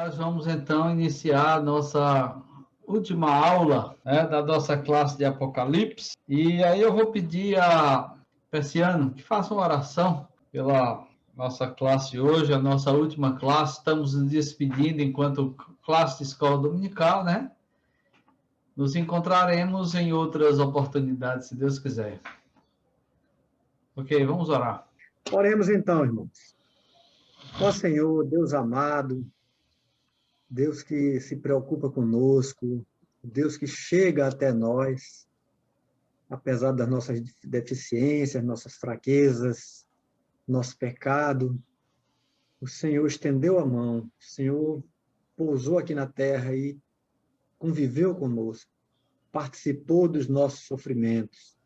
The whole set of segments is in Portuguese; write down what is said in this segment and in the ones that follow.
nós vamos então iniciar a nossa última aula, né, da nossa classe de Apocalipse. E aí eu vou pedir a Persiano que faça uma oração pela nossa classe hoje, a nossa última classe. Estamos nos despedindo enquanto classe de escola dominical, né? Nos encontraremos em outras oportunidades, se Deus quiser. Ok, vamos orar. Oremos então, irmãos. Ó Senhor, Deus amado, Deus que se preocupa conosco, Deus que chega até nós, apesar das nossas deficiências, nossas fraquezas, nosso pecado, o Senhor estendeu a mão, o Senhor pousou aqui na terra e conviveu conosco, participou dos nossos sofrimentos,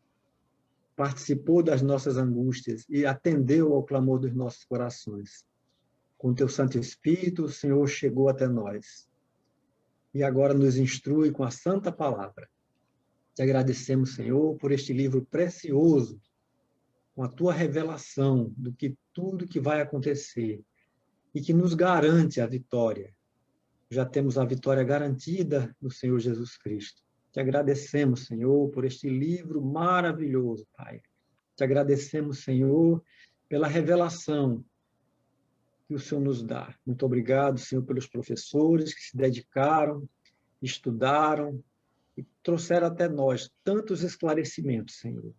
participou das nossas angústias e atendeu ao clamor dos nossos corações. Com teu Santo Espírito, o Senhor chegou até nós. E agora nos instrui com a santa palavra. Te agradecemos, Senhor, por este livro precioso, com a tua revelação do que tudo que vai acontecer e que nos garante a vitória. Já temos a vitória garantida no Senhor Jesus Cristo. Te agradecemos, Senhor, por este livro maravilhoso, Pai. Te agradecemos, Senhor, pela revelação que o Senhor nos dá. Muito obrigado, Senhor, pelos professores que se dedicaram, estudaram e trouxeram até nós tantos esclarecimentos, Senhor.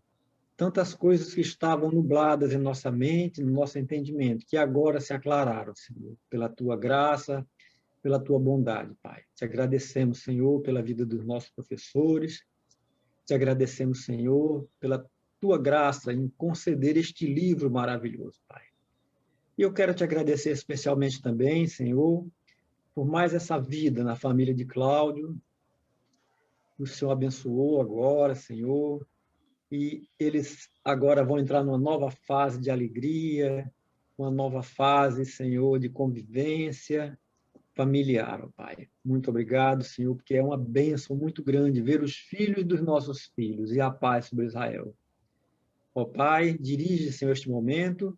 Tantas coisas que estavam nubladas em nossa mente, no nosso entendimento, que agora se aclararam, Senhor, pela tua graça, pela tua bondade, Pai. Te agradecemos, Senhor, pela vida dos nossos professores. Te agradecemos, Senhor, pela tua graça em conceder este livro maravilhoso, Pai. E eu quero te agradecer especialmente também, Senhor, por mais essa vida na família de Cláudio. O Senhor abençoou agora, Senhor, e eles agora vão entrar numa nova fase de alegria, uma nova fase, Senhor, de convivência familiar, ó Pai. Muito obrigado, Senhor, porque é uma bênção muito grande ver os filhos dos nossos filhos e a paz sobre Israel. Ó Pai, dirige, Senhor, este momento.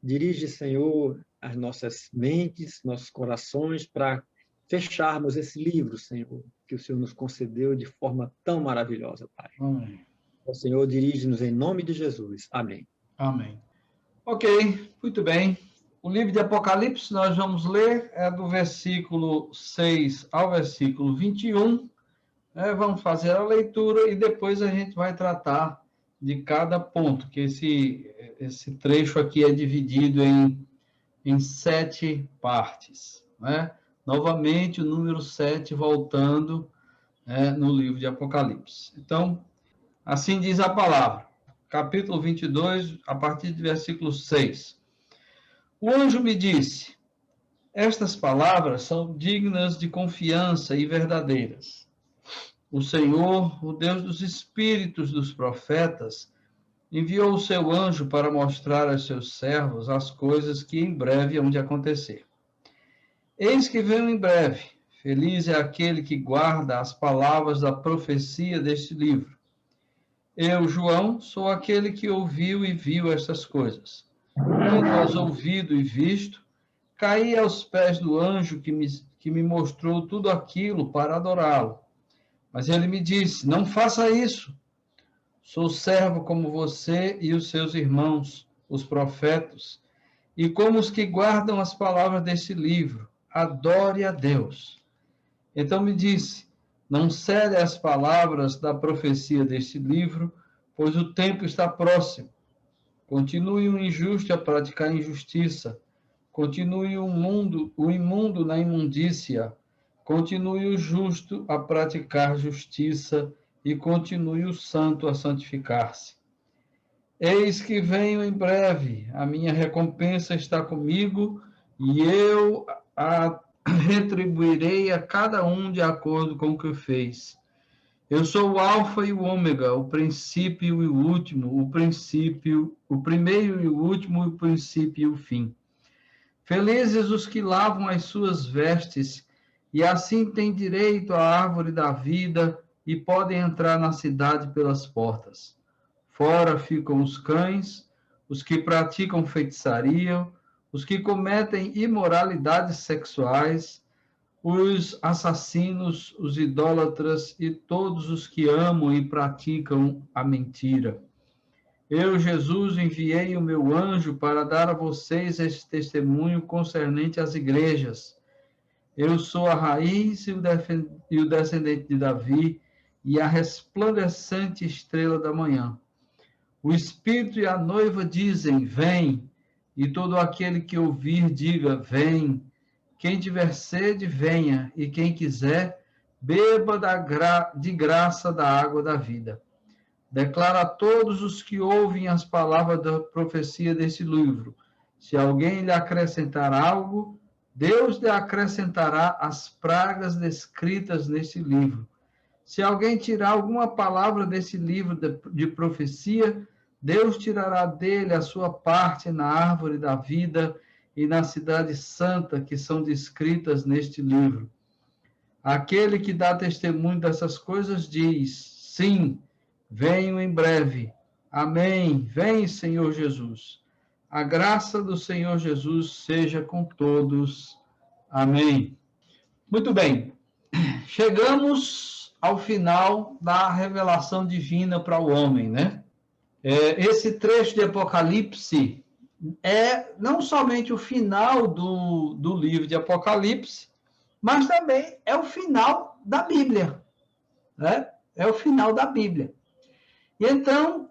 Dirige, Senhor, as nossas mentes, nossos corações, para fecharmos esse livro, Senhor, que o Senhor nos concedeu de forma tão maravilhosa, Pai. Amém. O Senhor dirige-nos em nome de Jesus. Amém. Amém. Ok, muito bem. O livro de Apocalipse nós vamos ler é do versículo 6 ao versículo 21. Vamos fazer a leitura e depois a gente vai tratar de cada ponto, que esse trecho aqui é dividido em 7 partes. Né? Novamente, o número 7 voltando no livro de Apocalipse. Então, assim diz a palavra, capítulo 22, a partir do versículo 6. O anjo me disse, estas palavras são dignas de confiança e verdadeiras. O Senhor, o Deus dos espíritos dos profetas, enviou o seu anjo para mostrar aos seus servos as coisas que em breve hão de acontecer. Eis que venho em breve. Feliz é aquele que guarda as palavras da profecia deste livro. Eu, João, sou aquele que ouviu e viu estas coisas. Tendo-as ouvido e visto, caí aos pés do anjo que me mostrou tudo aquilo para adorá-lo. Mas ele me disse, não faça isso. Sou servo como você e os seus irmãos, os profetas, e como os que guardam as palavras deste livro. Adore a Deus. Então me disse, não cede às palavras da profecia deste livro, pois o tempo está próximo. Continue o injusto a praticar injustiça. Continue o imundo na imundícia. Continue o justo a praticar justiça e continue o santo a santificar-se. Eis que venho em breve, a minha recompensa está comigo e eu a retribuirei a cada um de acordo com o que fez. Eu sou o Alfa e o Ômega, o princípio e o último, o primeiro e o último, o princípio e o fim. Felizes os que lavam as suas vestes, e assim têm direito à árvore da vida e podem entrar na cidade pelas portas. Fora ficam os cães, os que praticam feitiçaria, os que cometem imoralidades sexuais, os assassinos, os idólatras e todos os que amam e praticam a mentira. Eu, Jesus, enviei o meu anjo para dar a vocês este testemunho concernente às igrejas. Eu sou a raiz e o descendente de Davi e a resplandecente estrela da manhã. O Espírito e a noiva dizem, vem, e todo aquele que ouvir, diga, vem. Quem tiver sede, venha, e quem quiser, beba de graça da água da vida. Declara a todos os que ouvem as palavras da profecia desse livro. Se alguém lhe acrescentar algo, Deus lhe acrescentará as pragas descritas nesse livro. Se alguém tirar alguma palavra desse livro de profecia, Deus tirará dele a sua parte na árvore da vida e na cidade santa que são descritas neste livro. Aquele que dá testemunho dessas coisas diz, sim, venho em breve. Amém. Vem, Senhor Jesus. A graça do Senhor Jesus seja com todos. Amém. Muito bem. Chegamos ao final da revelação divina para o homem, né? Esse trecho de Apocalipse é não somente o final do livro de Apocalipse, mas também é o final da Bíblia, né? É o final da Bíblia. E então,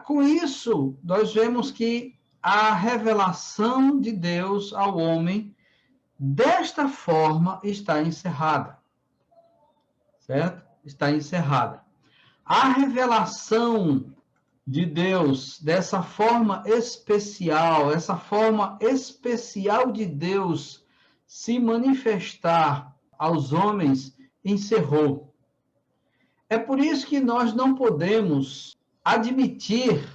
com isso, nós vemos que a revelação de Deus ao homem, desta forma, está encerrada. Certo? Está encerrada. A revelação de Deus, dessa forma especial, essa forma especial de Deus se manifestar aos homens, encerrou. É por isso que nós não podemos admitir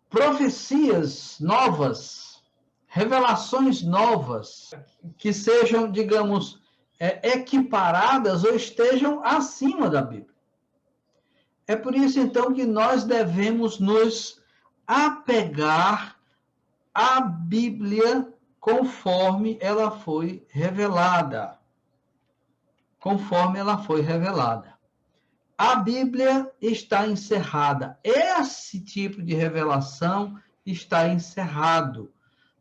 profecias novas, revelações novas, que sejam, digamos, equiparadas ou estejam acima da Bíblia. É por isso, então, que nós devemos nos apegar à Bíblia conforme ela foi revelada. Conforme ela foi revelada. A Bíblia está encerrada. Esse tipo de revelação está encerrado.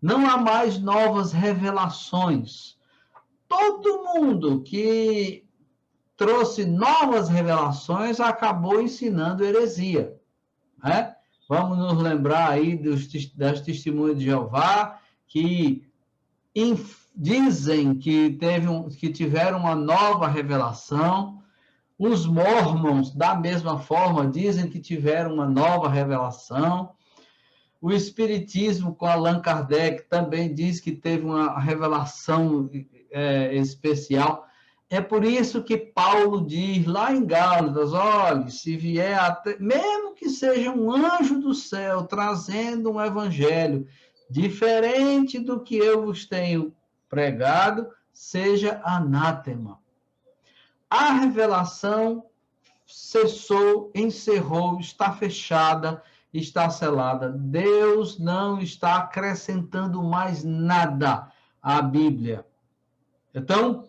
Não há mais novas revelações. Todo mundo que trouxe novas revelações acabou ensinando heresia, né? Vamos nos lembrar aí das testemunhas de Jeová, que dizem que tiveram uma nova revelação. Os mormons, da mesma forma, dizem que tiveram uma nova revelação. O Espiritismo, com Allan Kardec, também diz que teve uma revelação especial. É por isso que Paulo diz lá em Gálatas, olha, se vier até, mesmo que seja um anjo do céu trazendo um evangelho diferente do que eu vos tenho pregado, seja anátema. A revelação cessou, encerrou, está fechada, está selada. Deus não está acrescentando mais nada à Bíblia. Então,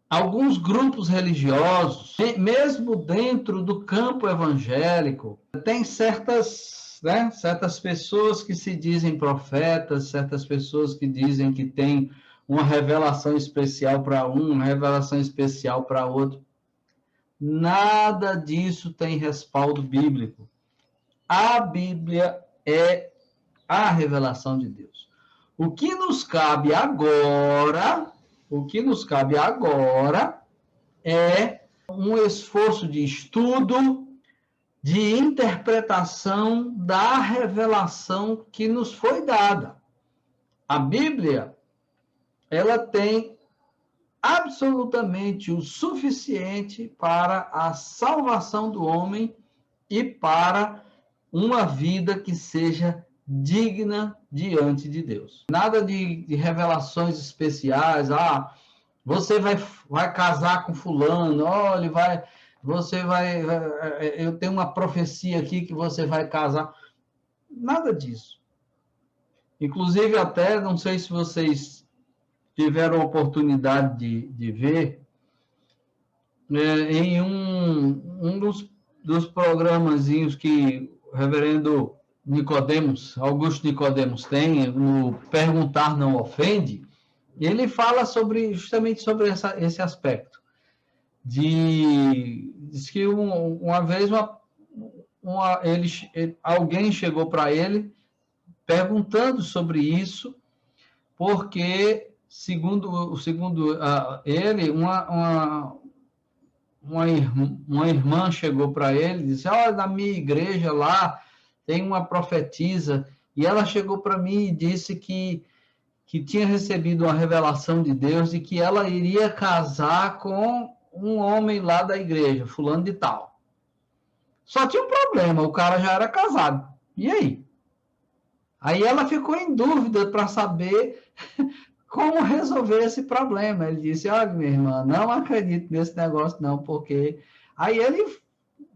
alguns grupos religiosos, mesmo dentro do campo evangélico, tem certas pessoas que se dizem profetas, certas pessoas que dizem que tem uma revelação especial para um, uma revelação especial para outro. Nada disso tem respaldo bíblico. A Bíblia é a revelação de Deus. O que nos cabe agora é um esforço de estudo, de interpretação da revelação que nos foi dada. A Bíblia, ela tem absolutamente o suficiente para a salvação do homem e para uma vida que seja digna diante de Deus. Nada de revelações especiais, você vai casar com fulano, olha, eu tenho uma profecia aqui que você vai casar. Nada disso. Inclusive, até, não sei se vocês tiveram a oportunidade de ver, em um dos programazinhos que o reverendo Nicodemos, Augusto Nicodemos tem, no Perguntar Não Ofende, ele fala justamente sobre esse aspecto. Diz que uma vez alguém chegou para ele perguntando sobre isso, porque, segundo ele, uma irmã chegou para ele e disse: olha, na minha igreja lá tem uma profetisa, e ela chegou para mim e disse que tinha recebido uma revelação de Deus e que ela iria casar com um homem lá da igreja, fulano de tal. Só tinha um problema, o cara já era casado. E aí? Aí ela ficou em dúvida para saber como resolver esse problema. Ele disse: olha, minha irmã, não acredito nesse negócio não, porque... Aí ele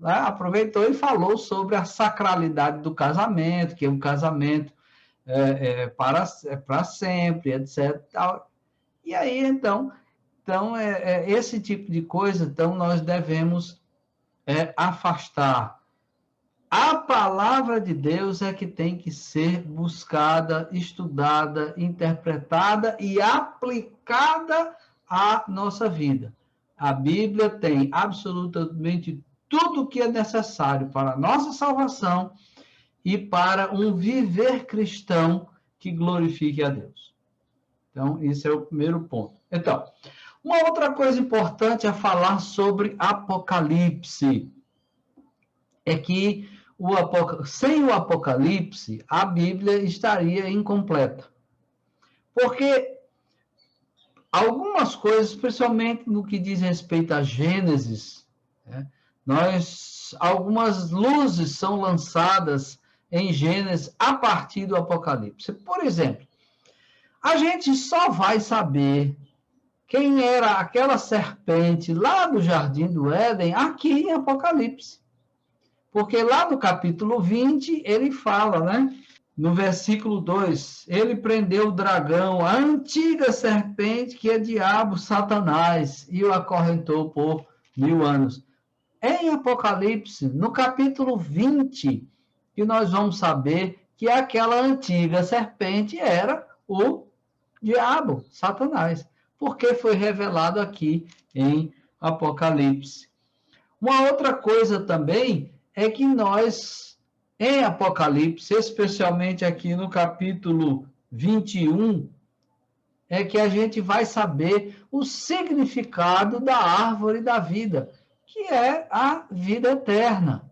aproveitou e falou sobre a sacralidade do casamento, que o casamento para sempre, etc. E aí, então esse tipo de coisa, então, nós devemos afastar. A palavra de Deus é que tem que ser buscada, estudada, interpretada e aplicada à nossa vida. A Bíblia tem absolutamente tudo o que é necessário para a nossa salvação e para um viver cristão que glorifique a Deus. Então, esse é o primeiro ponto. Então, uma outra coisa importante a falar sobre Apocalipse é que sem o Apocalipse, a Bíblia estaria incompleta. Porque algumas coisas, principalmente no que diz respeito a Gênesis, algumas luzes são lançadas em Gênesis a partir do Apocalipse. Por exemplo, a gente só vai saber quem era aquela serpente lá do Jardim do Éden aqui em Apocalipse. Porque lá no capítulo 20, ele fala, né? No versículo 2, ele prendeu o dragão, a antiga serpente que é diabo, Satanás, e o acorrentou por 1000 anos. Em Apocalipse, no capítulo 20, que nós vamos saber que aquela antiga serpente era o diabo, Satanás, porque foi revelado aqui em Apocalipse. Uma outra coisa também é que nós, em Apocalipse, especialmente aqui no capítulo 21, é que a gente vai saber o significado da árvore da vida, que é a vida eterna.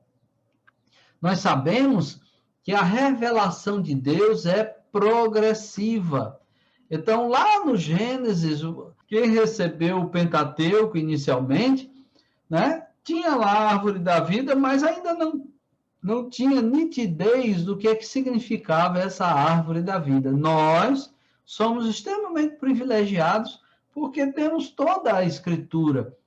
Nós sabemos que a revelação de Deus é progressiva. Então, lá no Gênesis, quem recebeu o Pentateuco inicialmente, né, tinha lá a árvore da vida, mas ainda não tinha nitidez do que significava essa árvore da vida. Nós somos extremamente privilegiados porque temos toda a Escritura,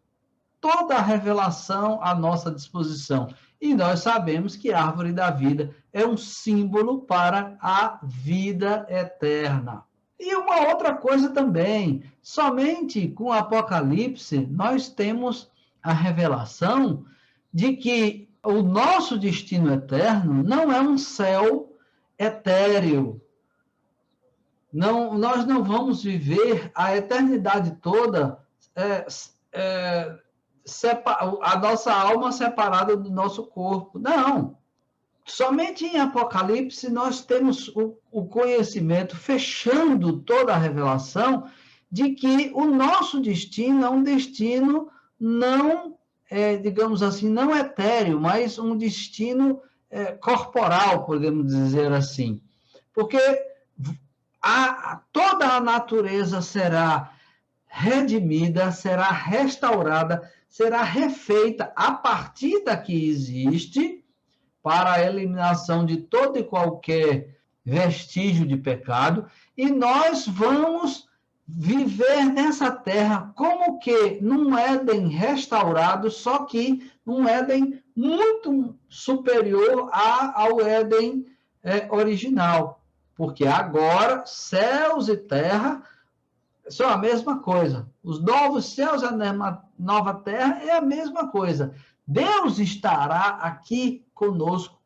toda a revelação à nossa disposição. E nós sabemos que a árvore da vida é um símbolo para a vida eterna. E uma outra coisa também, somente com o Apocalipse nós temos a revelação de que o nosso destino eterno não é um céu etéreo. Nós não vamos viver a eternidade toda a nossa alma separada do nosso corpo. Não. Somente em Apocalipse nós temos o conhecimento, fechando toda a revelação, de que o nosso destino é um destino não, digamos assim, não etéreo, mas um destino corporal, podemos dizer assim. Porque toda a natureza será redimida, será restaurada, será refeita a partir da que existe, para a eliminação de todo e qualquer vestígio de pecado, e nós vamos viver nessa terra como que num Éden restaurado, só que num Éden muito superior ao Éden original, porque agora céus e terra são a mesma coisa. Os novos céus e a nova terra é a mesma coisa. Deus estará aqui conosco,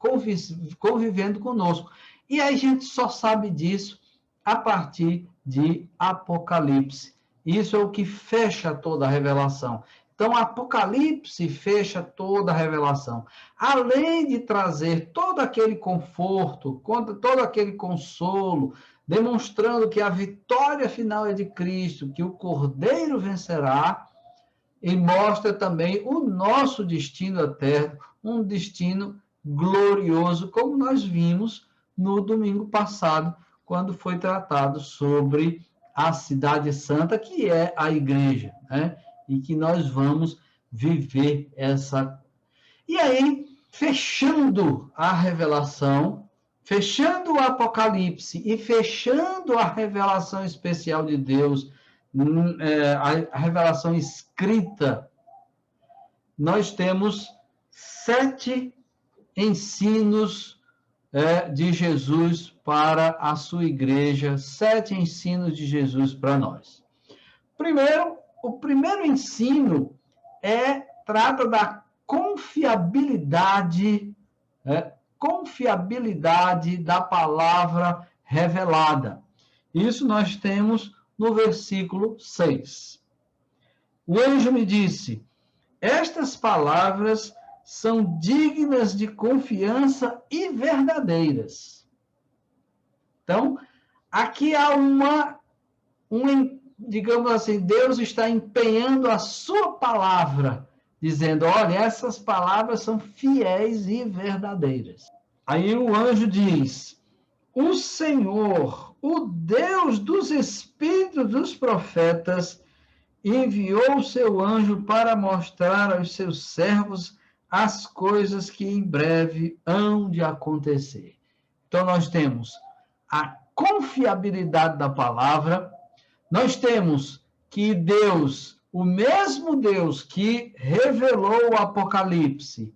convivendo conosco. E a gente só sabe disso a partir de Apocalipse. Isso é o que fecha toda a revelação. Então, Apocalipse fecha toda a revelação. Além de trazer todo aquele conforto, todo aquele consolo, demonstrando que a vitória final é de Cristo, que o Cordeiro vencerá, e mostra também o nosso destino eterno, um destino glorioso, como nós vimos no domingo passado, quando foi tratado sobre a cidade santa, que é a igreja, né? E que nós vamos viver essa... E aí, fechando a revelação, fechando o Apocalipse e fechando a revelação especial de Deus, a revelação escrita, nós temos 7 ensinos de Jesus para a sua igreja, 7 ensinos de Jesus para nós. Primeiro, o primeiro ensino trata da confiabilidade da palavra revelada. Isso nós temos no versículo 6. O anjo me disse: estas palavras são dignas de confiança e verdadeiras. Então, aqui há digamos assim, Deus está empenhando a sua palavra, dizendo, olha, essas palavras são fiéis e verdadeiras. Aí o anjo diz, o Senhor, o Deus dos espíritos dos profetas, enviou o seu anjo para mostrar aos seus servos as coisas que em breve hão de acontecer. Então, nós temos a confiabilidade da palavra, nós temos que Deus, o mesmo Deus que revelou o Apocalipse,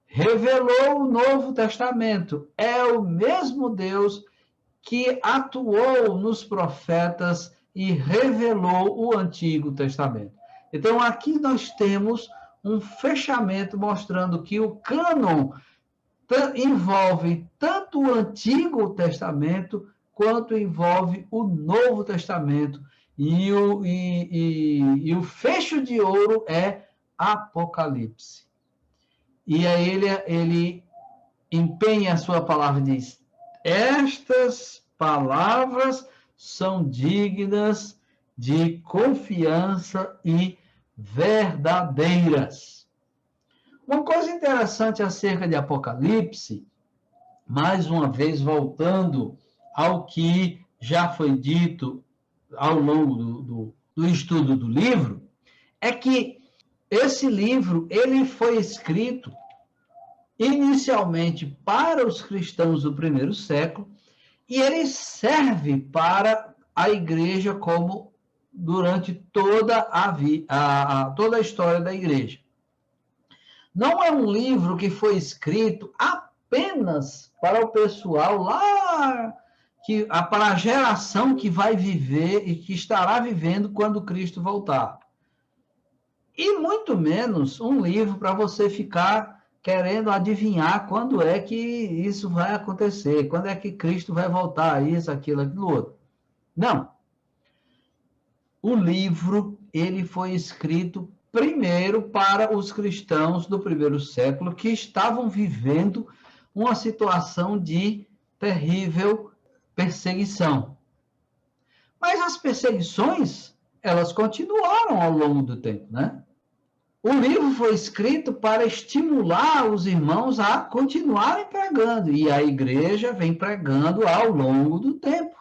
revelou o Novo Testamento, é o mesmo Deus que atuou nos profetas e revelou o Antigo Testamento. Então, aqui nós temos um fechamento mostrando que o cânon envolve tanto o Antigo Testamento quanto envolve o Novo Testamento. E o fecho de ouro é Apocalipse. E aí ele empenha a sua palavra e diz, estas palavras são dignas de confiança e verdadeiras. Uma coisa interessante acerca de Apocalipse, mais uma vez voltando ao que já foi dito ao longo do estudo do livro, é que esse livro ele foi escrito inicialmente para os cristãos do primeiro século e ele serve para a igreja como durante toda toda a história da igreja. Não é um livro que foi escrito apenas para o pessoal lá, para a geração que vai viver e que estará vivendo quando Cristo voltar. E muito menos um livro para você ficar querendo adivinhar quando é que isso vai acontecer, quando é que Cristo vai voltar, isso, aquilo, aquilo outro. Não. O livro, ele foi escrito primeiro para os cristãos do primeiro século que estavam vivendo uma situação de terrível perseguição. Mas as perseguições, elas continuaram ao longo do tempo, né? O livro foi escrito para estimular os irmãos a continuarem pregando, e a igreja vem pregando ao longo do tempo.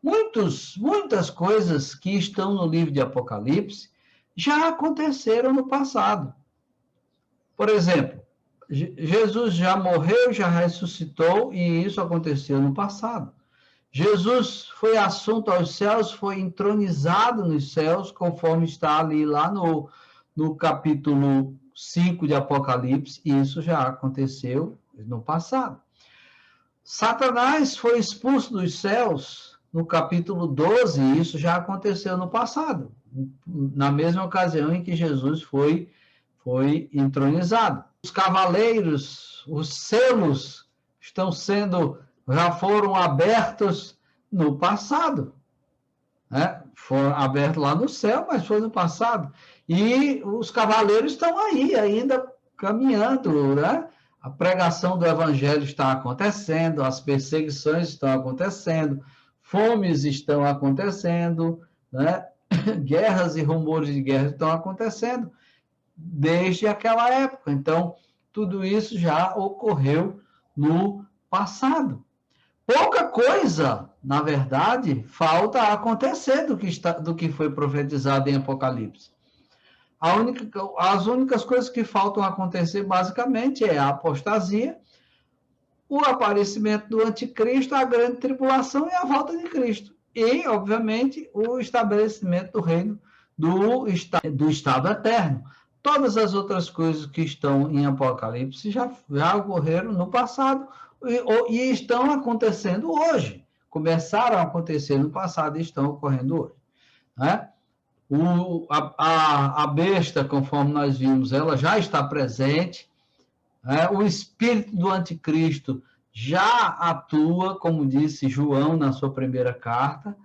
Muitas coisas que estão no livro de Apocalipse já aconteceram no passado. Por exemplo, Jesus já morreu, já ressuscitou, e isso aconteceu no passado. Jesus foi assunto aos céus, foi entronizado nos céus, conforme está ali lá no capítulo 5 de Apocalipse, e isso já aconteceu no passado. Satanás foi expulso dos céus no capítulo 12, isso já aconteceu no passado, na mesma ocasião em que Jesus foi entronizado. Os cavaleiros, os selos já foram abertos no passado, né? Foram abertos lá no céu, mas foi no passado. E os cavaleiros estão aí, ainda caminhando, né? A pregação do evangelho está acontecendo, as perseguições estão acontecendo, fomes estão acontecendo, né? Guerras e rumores de guerra estão acontecendo desde aquela época. Então, tudo isso já ocorreu no passado. Pouca coisa, na verdade, falta acontecer do que foi profetizado em Apocalipse. As únicas coisas que faltam acontecer, basicamente, é a apostasia, o aparecimento do anticristo, a grande tribulação e a volta de Cristo. E, obviamente, o estabelecimento do reino do estado eterno. Todas as outras coisas que estão em Apocalipse já ocorreram no passado e estão acontecendo hoje. Começaram a acontecer no passado e estão ocorrendo hoje, né? A besta, conforme nós vimos, ela já está presente, né? O espírito do anticristo já atua, como disse João na sua primeira carta.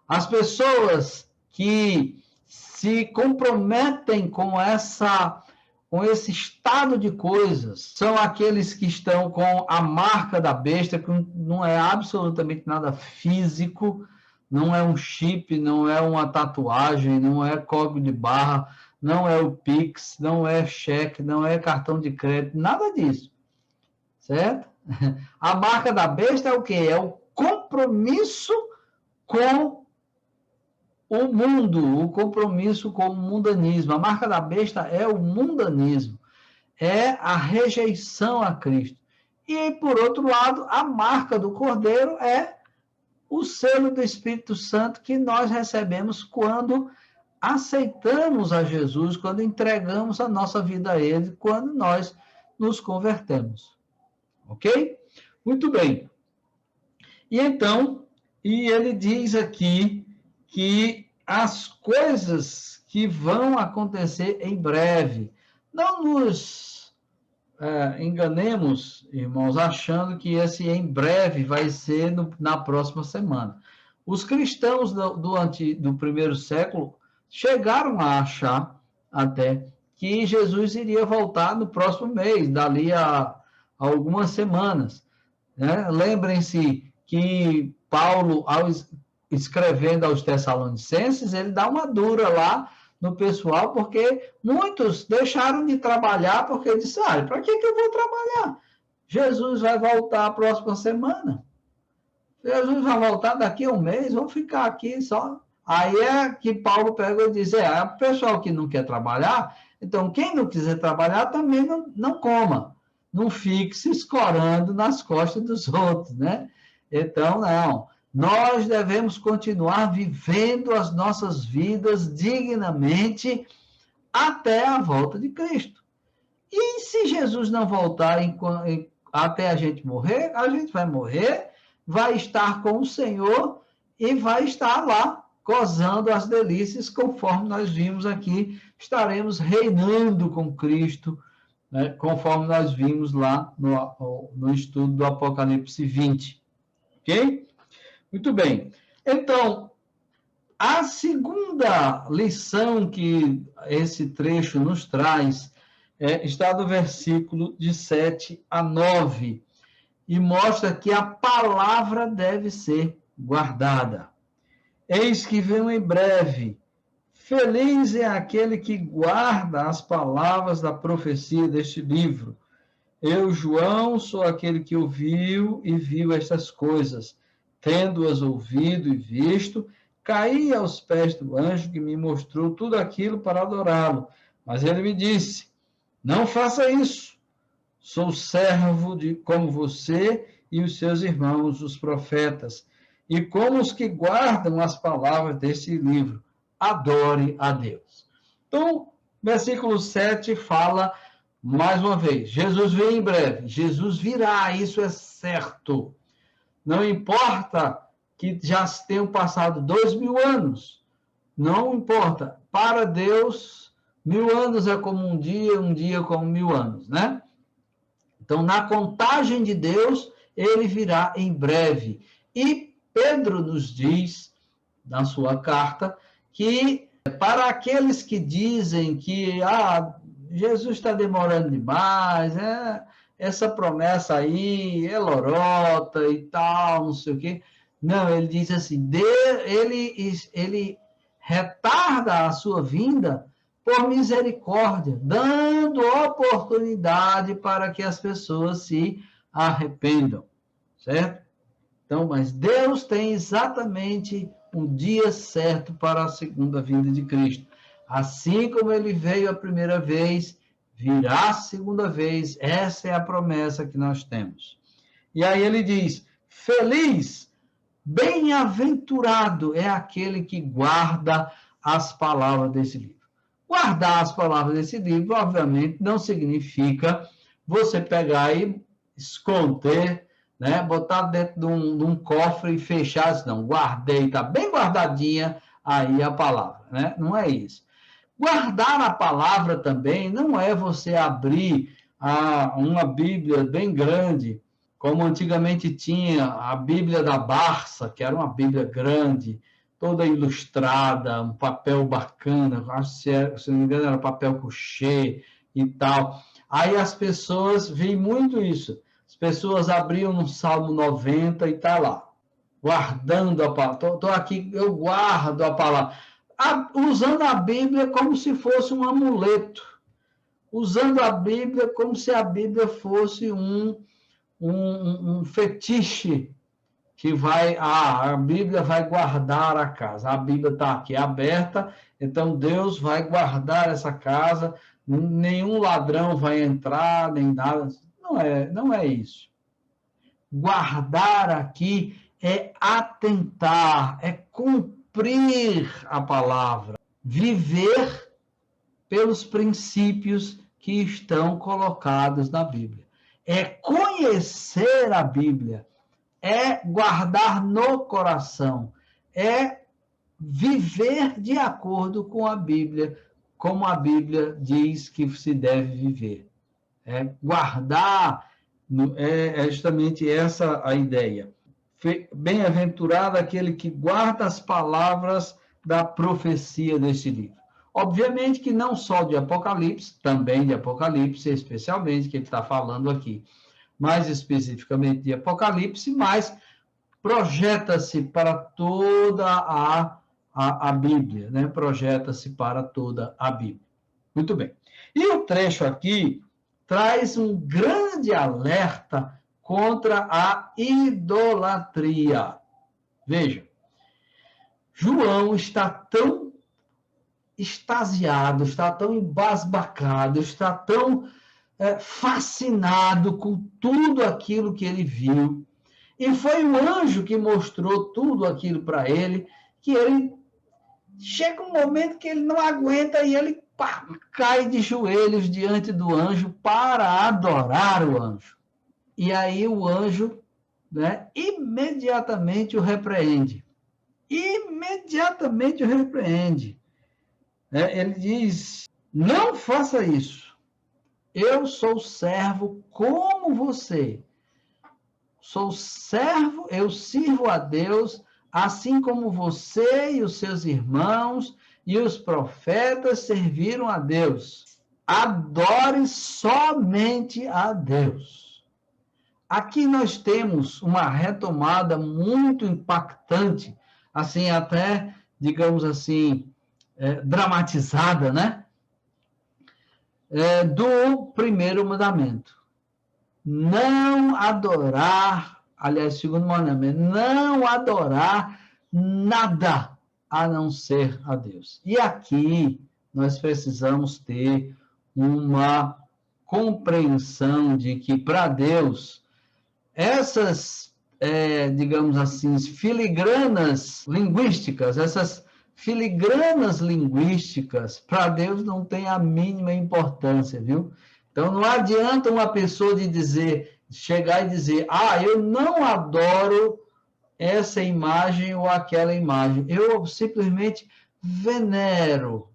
As pessoas que se comprometem com esse estado de coisas são aqueles que estão com a marca da besta, que não é absolutamente nada físico, não é um chip, não é uma tatuagem, não é código de barra, não é o Pix, não é cheque, não é cartão de crédito, nada disso, certo? A marca da besta é o quê? É o compromisso com o mundo, o compromisso com o mundanismo. A marca da besta é o mundanismo, é a rejeição a Cristo. E, por outro lado, a marca do Cordeiro é o selo do Espírito Santo que nós recebemos quando aceitamos a Jesus, quando entregamos a nossa vida a Ele, quando nós nos convertemos. Ok? Muito bem. E então, ele diz aqui que as coisas que vão acontecer em breve. Não nos enganemos, irmãos, achando que esse em breve vai ser na próxima semana. Os cristãos do primeiro século chegaram a achar até que Jesus iria voltar no próximo mês, dali a algumas semanas, né? Lembrem-se que Paulo, escrevendo aos Tessalonicenses, ele dá uma dura lá no pessoal, porque muitos deixaram de trabalhar, porque disseram, para que eu vou trabalhar? Jesus vai voltar a próxima semana. Jesus vai voltar daqui a um mês, vou ficar aqui só. Aí é que Paulo pega e diz, o pessoal que não quer trabalhar, então quem não quiser trabalhar também não coma. Não fique se escorando nas costas dos outros, né? Então, não. Nós devemos continuar vivendo as nossas vidas dignamente até a volta de Cristo. E se Jesus não voltar até a gente morrer, a gente vai morrer, vai estar com o Senhor e vai estar lá, gozando as delícias, conforme nós vimos aqui, estaremos reinando com Cristo, né, conforme nós vimos lá no estudo do Apocalipse 20. Ok? Muito bem. Então, a segunda lição que esse trecho nos traz está no versículo de 7 a 9, e mostra que a palavra deve ser guardada. Eis que venho em breve. Feliz é aquele que guarda as palavras da profecia deste livro. Eu, João, sou aquele que ouviu e viu estas coisas. Tendo-as ouvido e visto, caí aos pés do anjo que me mostrou tudo aquilo para adorá-lo. Mas ele me disse, não faça isso. Sou servo como você e os seus irmãos, os profetas, e como os que guardam as palavras deste livro. Adore a Deus. Então, versículo 7 fala, mais uma vez, Jesus vem em breve. Jesus virá, isso é certo. Não importa que já tenham passado 2000 anos. Não importa. Para Deus, 1000 anos é como um dia como 1000 anos, né? Então, na contagem de Deus, ele virá em breve. E Pedro nos diz, na sua carta, que para aqueles que dizem que Jesus está demorando demais, essa promessa aí é lorota e tal, não sei o quê. Não, ele diz assim, ele retarda a sua vinda por misericórdia, dando oportunidade para que as pessoas se arrependam, certo? Então, mas Deus tem exatamente um dia certo para a segunda vinda de Cristo. Assim como ele veio a primeira vez, virá a segunda vez. Essa é a promessa que nós temos. E aí ele diz, feliz, bem-aventurado é aquele que guarda as palavras desse livro. Guardar as palavras desse livro, obviamente, não significa você pegar e esconder, né? Botar dentro de um cofre e fechar, não, guardei, está bem guardadinha aí a palavra, né? Não é isso. Guardar a palavra também não é você abrir uma Bíblia bem grande, como antigamente tinha a Bíblia da Barça, que era uma Bíblia grande, toda ilustrada, um papel bacana, acho que, se não me engano, era papel couché e tal. Aí as pessoas veem muito isso. As pessoas abriam no Salmo 90 e está lá, guardando a palavra. Estou aqui, eu guardo a palavra. Usando a Bíblia como se fosse um amuleto. Usando a Bíblia como se a Bíblia fosse um fetiche que a Bíblia vai guardar a casa. A Bíblia está aqui aberta, então Deus vai guardar essa casa, nenhum ladrão vai entrar, nem nada. Não é isso. Guardar aqui é atentar, é cumprir a palavra, viver pelos princípios que estão colocados na Bíblia. É conhecer a Bíblia, é guardar no coração, é viver de acordo com a Bíblia, como a Bíblia diz que se deve viver. É guardar, é justamente essa a ideia. Bem-aventurado aquele que guarda as palavras da profecia deste livro. Obviamente que não só de Apocalipse, também de Apocalipse, especialmente, que ele está falando aqui, mais especificamente de Apocalipse, mas projeta-se para toda a Bíblia, né? Projeta-se para toda a Bíblia. Muito bem. E o trecho aqui traz um grande alerta contra a idolatria. Veja, João está tão extasiado, está tão embasbacado, está tão fascinado com tudo aquilo que ele viu. E foi o anjo que mostrou tudo aquilo para ele, que ele chega um momento que ele não aguenta e ele cai de joelhos diante do anjo para adorar o anjo. E aí o anjo, né, imediatamente o repreende. Imediatamente o repreende. Ele diz, não faça isso. Eu sou servo como você. Sou servo, eu sirvo a Deus, assim como você e os seus irmãos e os profetas serviram a Deus. Adore somente a Deus. Aqui nós temos uma retomada muito impactante, assim, até, digamos assim, dramatizada, né? Do primeiro mandamento. Não adorar, aliás, segundo mandamento, não adorar nada a não ser a Deus. E aqui nós precisamos ter uma compreensão de que, para Deus, essas, digamos assim, filigranas linguísticas, para Deus não tem a mínima importância, viu? Então, não adianta uma pessoa chegar e dizer, eu não adoro essa imagem ou aquela imagem. Eu simplesmente venero.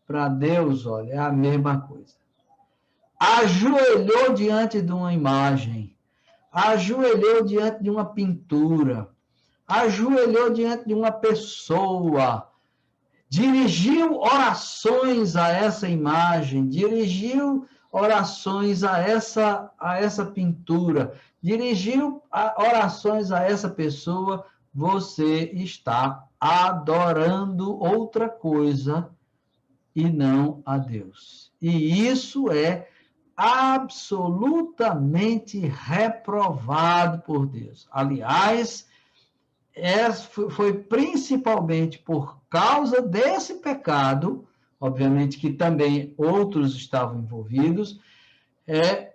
Para Deus, olha, é a mesma coisa. Ajoelhou diante de uma imagem, ajoelhou diante de uma pintura, ajoelhou diante de uma pessoa, dirigiu orações a essa imagem, dirigiu orações a essa pintura, dirigiu orações a essa pessoa, você está adorando outra coisa e não a Deus. E isso é absolutamente reprovado por Deus. Aliás, foi principalmente por causa desse pecado, obviamente que também outros estavam envolvidos, é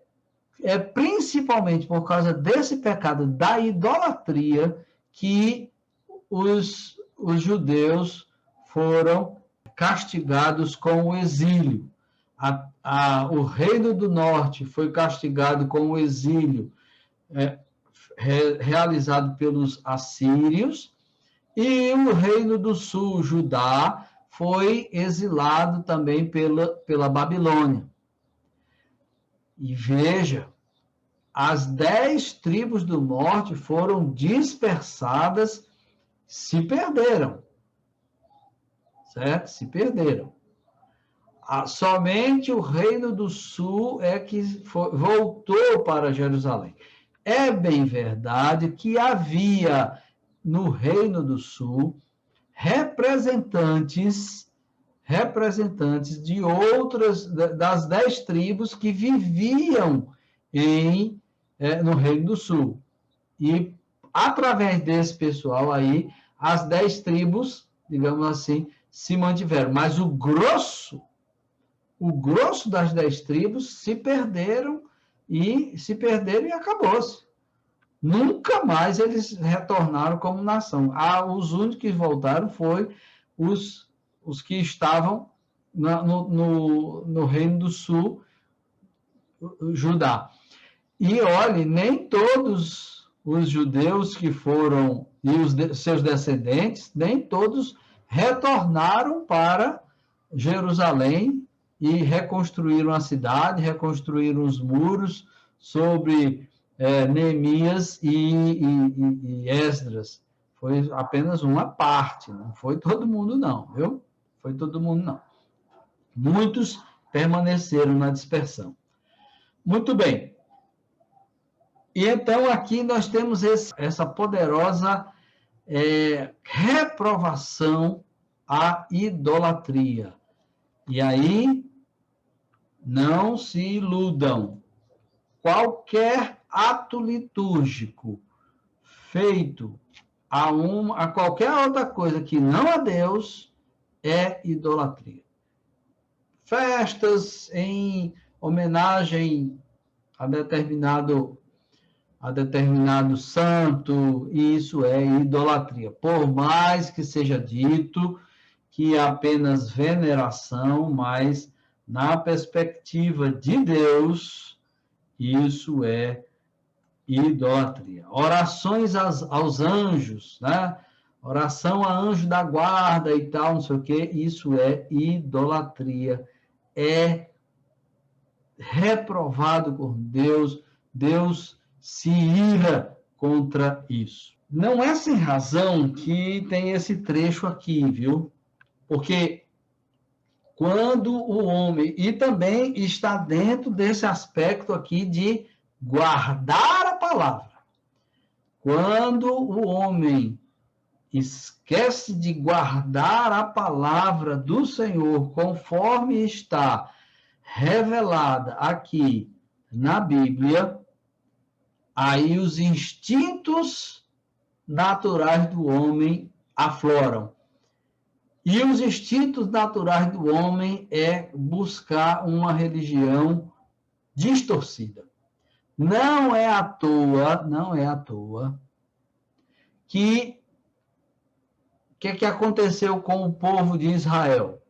principalmente por causa desse pecado da idolatria que os judeus foram castigados com o exílio. O reino do norte foi castigado com o exílio realizado pelos assírios, e o reino do sul, Judá, foi exilado também pela Babilônia. E veja, as 10 tribos do norte foram dispersadas, se perderam. Certo? Se perderam. Somente o reino do sul é que voltou para Jerusalém. É bem verdade que havia no reino do sul representantes de outras, das 10 tribos que viviam no reino do sul. E através desse pessoal aí, as 10 tribos, digamos assim, se mantiveram, mas o grosso das 10 tribos se perderam e acabou-se. Nunca mais eles retornaram como nação. Os únicos que voltaram foram os que estavam no Reino do Sul, Judá. E olhe, nem todos os judeus que foram, e os seus descendentes, nem todos retornaram para Jerusalém e reconstruíram a cidade, reconstruíram os muros sobre Neemias e Esdras. Foi apenas uma parte, não foi todo mundo não, viu? Foi todo mundo não. Muitos permaneceram na dispersão. Muito bem. E então aqui nós temos essa poderosa reprovação à idolatria. E aí, não se iludam. Qualquer ato litúrgico feito a qualquer outra coisa que não a Deus é idolatria. Festas em homenagem a determinado santo, isso é idolatria. Por mais que seja dito que é apenas veneração, mas na perspectiva de Deus, isso é idolatria. Orações aos anjos, né? Oração a anjo da guarda e tal, não sei o quê, isso é idolatria. É reprovado por Deus, Deus se ira contra isso. Não é sem razão que tem esse trecho aqui, viu? Porque quando o homem, e também está dentro desse aspecto aqui de guardar a palavra, quando o homem esquece de guardar a palavra do Senhor conforme está revelada aqui na Bíblia, aí os instintos naturais do homem afloram. E os instintos naturais do homem é buscar uma religião distorcida. Não é à toa que que aconteceu com o povo de Israel?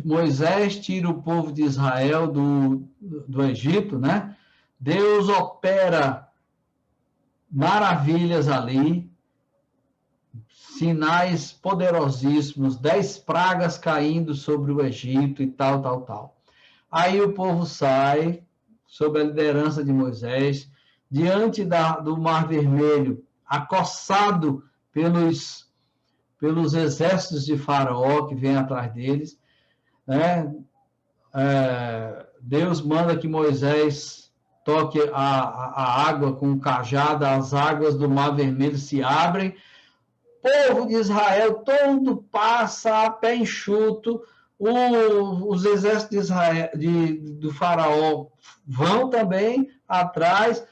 Moisés tira o povo de Israel do Egito, né? Deus opera maravilhas ali, sinais poderosíssimos, 10 pragas caindo sobre o Egito e tal, tal, tal. Aí o povo sai, sob a liderança de Moisés, diante do Mar Vermelho, acossado pelos exércitos de Faraó que vêm atrás deles, né? Deus manda que Moisés toque a água com o cajado, as águas do Mar Vermelho se abrem, o povo de Israel todo passa a pé enxuto, os exércitos de Israel, do Faraó vão também atrás,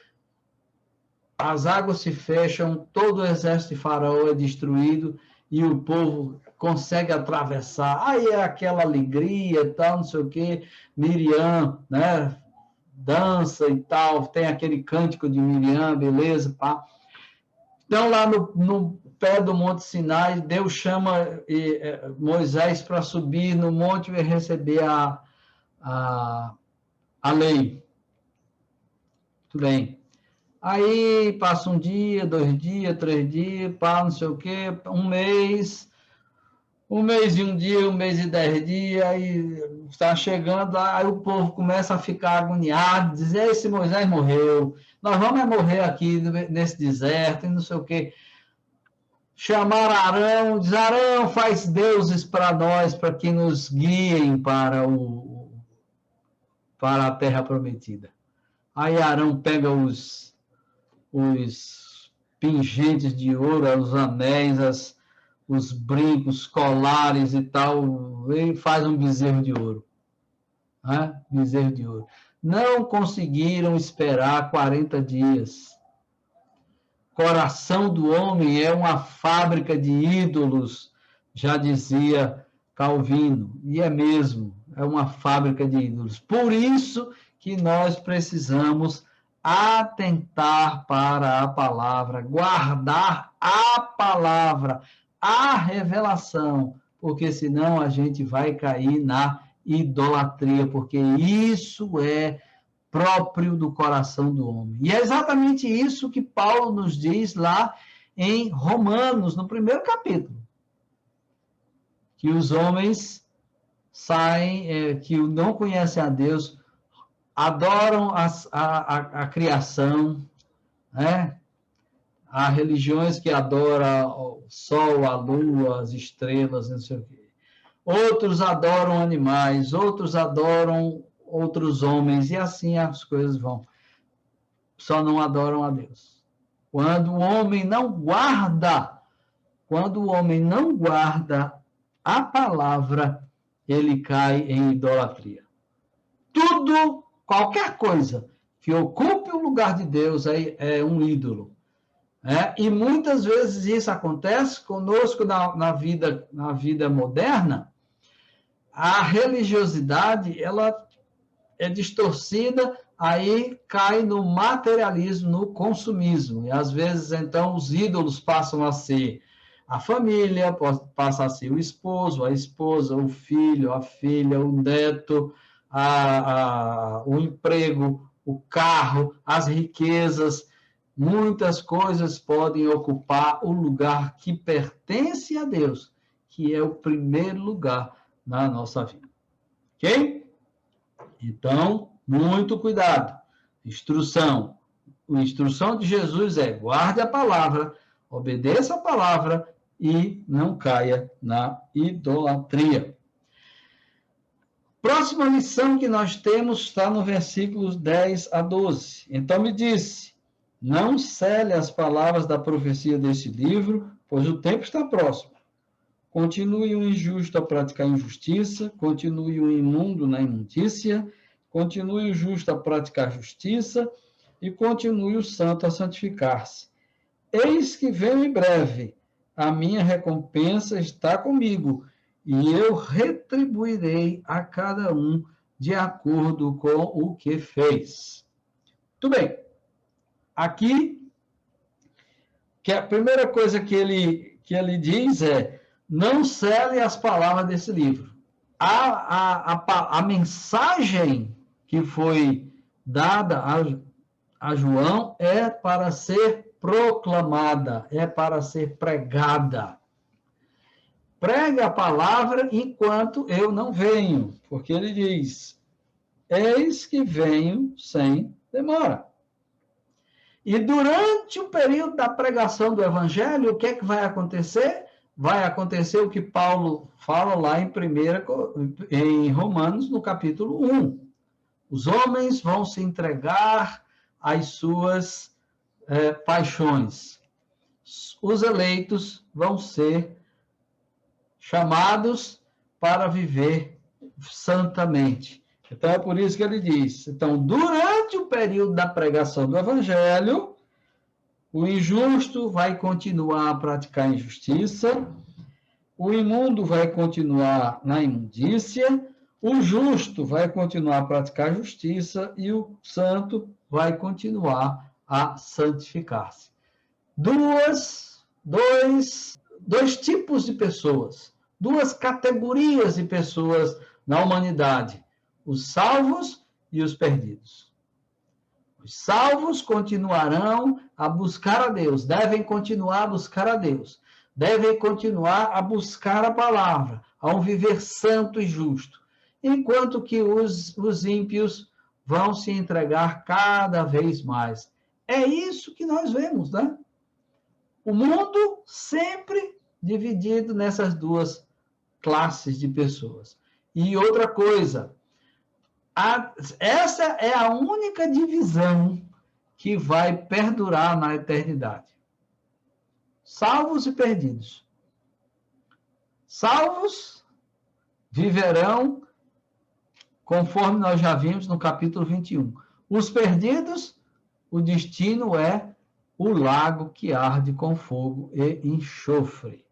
as águas se fecham, todo o exército de Faraó é destruído e o povo consegue atravessar. Aí é aquela alegria e tal, não sei o quê. Miriam, né? Dança e tal, tem aquele cântico de Miriam, beleza, pá. Então, lá no pé do Monte Sinai, Deus chama Moisés para subir no monte e receber a lei. Tudo bem. Aí passa um dia, 2 dias, 3 dias, pá, não sei o quê, um mês e 1 dia, 1 mês e 10 dias, aí está chegando lá, aí o povo começa a ficar agoniado, dizer, esse Moisés morreu, nós vamos morrer aqui nesse deserto, e não sei o quê. Chamaram Arão, diz, Arão, faz deuses para nós, para que nos guiem para a terra prometida. Aí Arão pega os pingentes de ouro, os anéis, os brincos, colares e tal, e faz um bezerro de ouro. Né? Bezerro de ouro. Não conseguiram esperar 40 dias. Coração do homem é uma fábrica de ídolos, já dizia Calvino, e é mesmo, é uma fábrica de ídolos. Por isso que nós precisamos atentar para a palavra, guardar a palavra, a revelação, porque senão a gente vai cair na idolatria, porque isso é próprio do coração do homem. E é exatamente isso que Paulo nos diz lá em Romanos, no 1º capítulo. Que os homens saem, que não conhecem a Deus, adoram a criação, né? Há religiões que adoram o sol, a lua, as estrelas, não sei o quê. Outros adoram animais, outros adoram outros homens, e assim as coisas vão. Só não adoram a Deus. Quando o homem não guarda a palavra, ele cai em idolatria. Tudo, qualquer coisa que ocupe o lugar de Deus é um ídolo. E muitas vezes isso acontece conosco na vida moderna. A religiosidade, ela é distorcida, aí cai no materialismo, no consumismo. E às vezes, então, os ídolos passam a ser a família, passa a ser o esposo, a esposa, o filho, a filha, o neto, o emprego, o carro, as riquezas. Muitas coisas podem ocupar o lugar que pertence a Deus, que é o primeiro lugar na nossa vida. Ok? Então, muito cuidado. Instrução. A instrução de Jesus é: guarde a palavra, obedeça a palavra e não caia na idolatria. Próxima lição que nós temos está no versículos 10 a 12. Então me disse: não cele as palavras da profecia deste livro, pois o tempo está próximo. Continue o injusto a praticar injustiça, continue o imundo na imundícia, continue o justo a praticar justiça e continue o santo a santificar-se. Eis que venho em breve, a minha recompensa está comigo, e eu retribuirei a cada um de acordo com o que fez. Muito bem. Aqui, que a primeira coisa que ele diz é: não cele as palavras desse livro. A mensagem que foi dada a João é para ser proclamada, é para ser pregada. Pregue a palavra enquanto eu não venho, porque ele diz, eis que venho sem demora. E durante o período da pregação do evangelho, o que é que vai acontecer? Vai acontecer o que Paulo fala lá em Romanos, no capítulo 1. Os homens vão se entregar às suas paixões. Os eleitos vão ser chamados para viver santamente. Então, é por isso que ele diz, então, durante o período da pregação do evangelho, o injusto vai continuar a praticar injustiça, o imundo vai continuar na imundícia, o justo vai continuar a praticar justiça e o santo vai continuar a santificar-se. Dois tipos de pessoas, duas categorias de pessoas na humanidade, os salvos e os perdidos. Os salvos continuarão a buscar a Deus, devem continuar a buscar a Deus, devem continuar a buscar a palavra, a um viver santo e justo, enquanto que os ímpios vão se entregar cada vez mais. É isso que nós vemos, né? O mundo sempre dividido nessas duas classes de pessoas. E outra coisa, essa é a única divisão que vai perdurar na eternidade. Salvos e perdidos. Salvos viverão conforme nós já vimos no capítulo 21. Os perdidos, o destino é o lago que arde com fogo e enxofre.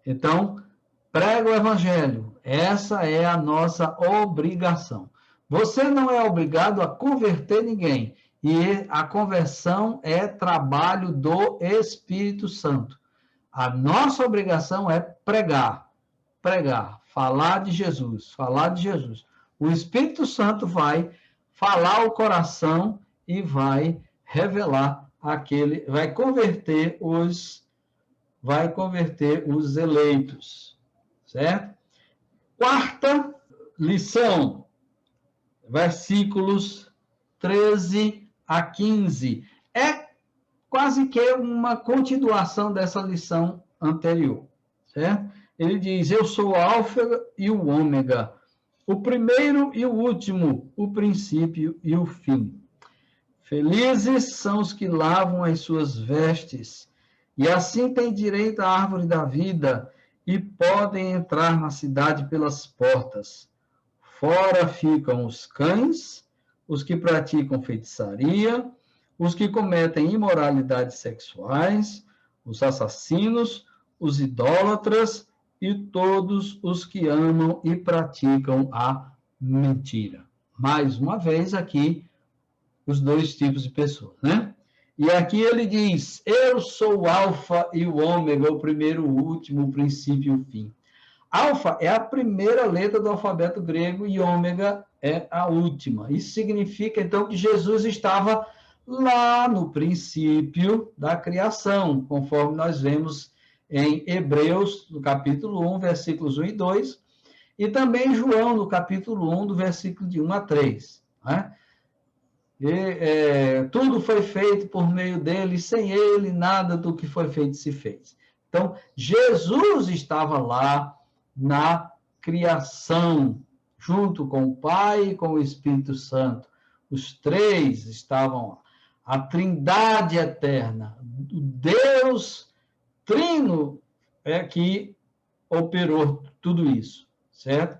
Então, prega o evangelho. Essa é a nossa obrigação. Você não é obrigado a converter ninguém. E a conversão é trabalho do Espírito Santo. A nossa obrigação é pregar, falar de Jesus, falar de Jesus. O Espírito Santo vai falar o coração e vai revelar vai converter os eleitos, certo? Quarta lição, versículos 13 a 15. É quase que uma continuação dessa lição anterior, certo? Ele diz, eu sou o alfa e o ômega, o primeiro e o último, o princípio e o fim. Felizes são os que lavam as suas vestes, e assim têm direito à árvore da vida, e podem entrar na cidade pelas portas. Fora ficam os cães, os que praticam feitiçaria, os que cometem imoralidades sexuais, os assassinos, os idólatras e todos os que amam e praticam a mentira. Mais uma vez aqui, os dois tipos de pessoas, né? E aqui ele diz, eu sou o alfa e o ômega, o primeiro, o último, o princípio e o fim. Alfa é a primeira letra do alfabeto grego e ômega é a última. Isso significa, então, que Jesus estava lá no princípio da criação, conforme nós vemos em Hebreus, no capítulo 1, versículos 1 e 2, e também em João, no capítulo 1, do versículo de 1 a 3, né? Tudo foi feito por meio dele, sem ele nada do que foi feito se fez. Então, Jesus estava lá na criação, junto com o Pai e com o Espírito Santo. Os três estavam lá. A Trindade eterna, o Deus Trino é que operou tudo isso, certo?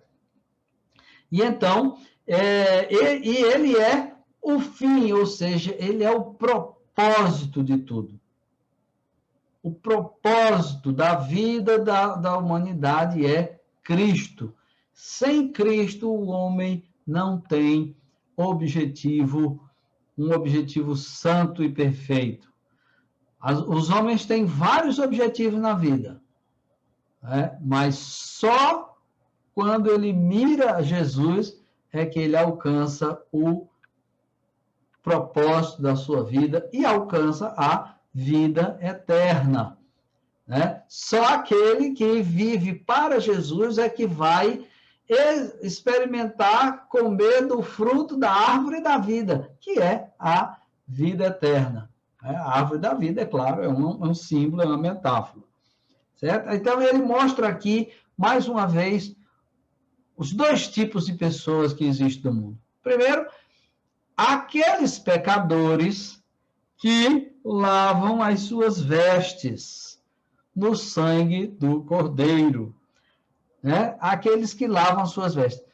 E então, ele é o fim, ou seja, ele é o propósito de tudo. O propósito da vida da humanidade é Cristo. Sem Cristo, o homem não tem um objetivo santo e perfeito. Os homens têm vários objetivos na vida, né? Mas só quando ele mira Jesus é que ele alcança o propósito da sua vida e alcança a vida eterna, né? Só aquele que vive para Jesus é que vai experimentar, comer do fruto da árvore da vida, que é a vida eterna. A árvore da vida, é claro, é um símbolo, é uma metáfora. Certo? Então, ele mostra aqui, mais uma vez, os dois tipos de pessoas que existem no mundo. Primeiro, aqueles pecadores que lavam as suas vestes no sangue do Cordeiro, né? Aqueles que lavam as suas vestes.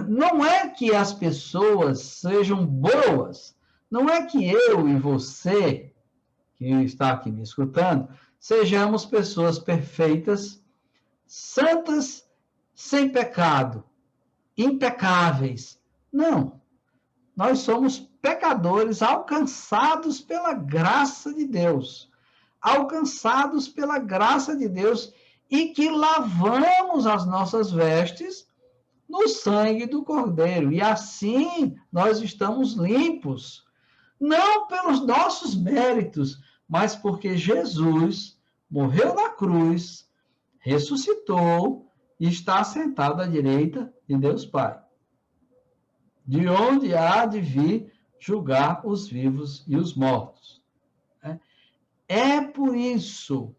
Não é que as pessoas sejam boas, não é que eu e você, que está aqui me escutando, sejamos pessoas perfeitas, santas, sem pecado, impecáveis. Não. Nós somos pecadores alcançados pela graça de Deus. Alcançados pela graça de Deus e que lavamos as nossas vestes no sangue do Cordeiro. E assim nós estamos limpos. Não pelos nossos méritos, mas porque Jesus morreu na cruz, ressuscitou e está sentado à direita de Deus Pai, de onde há de vir julgar os vivos e os mortos. É por isso,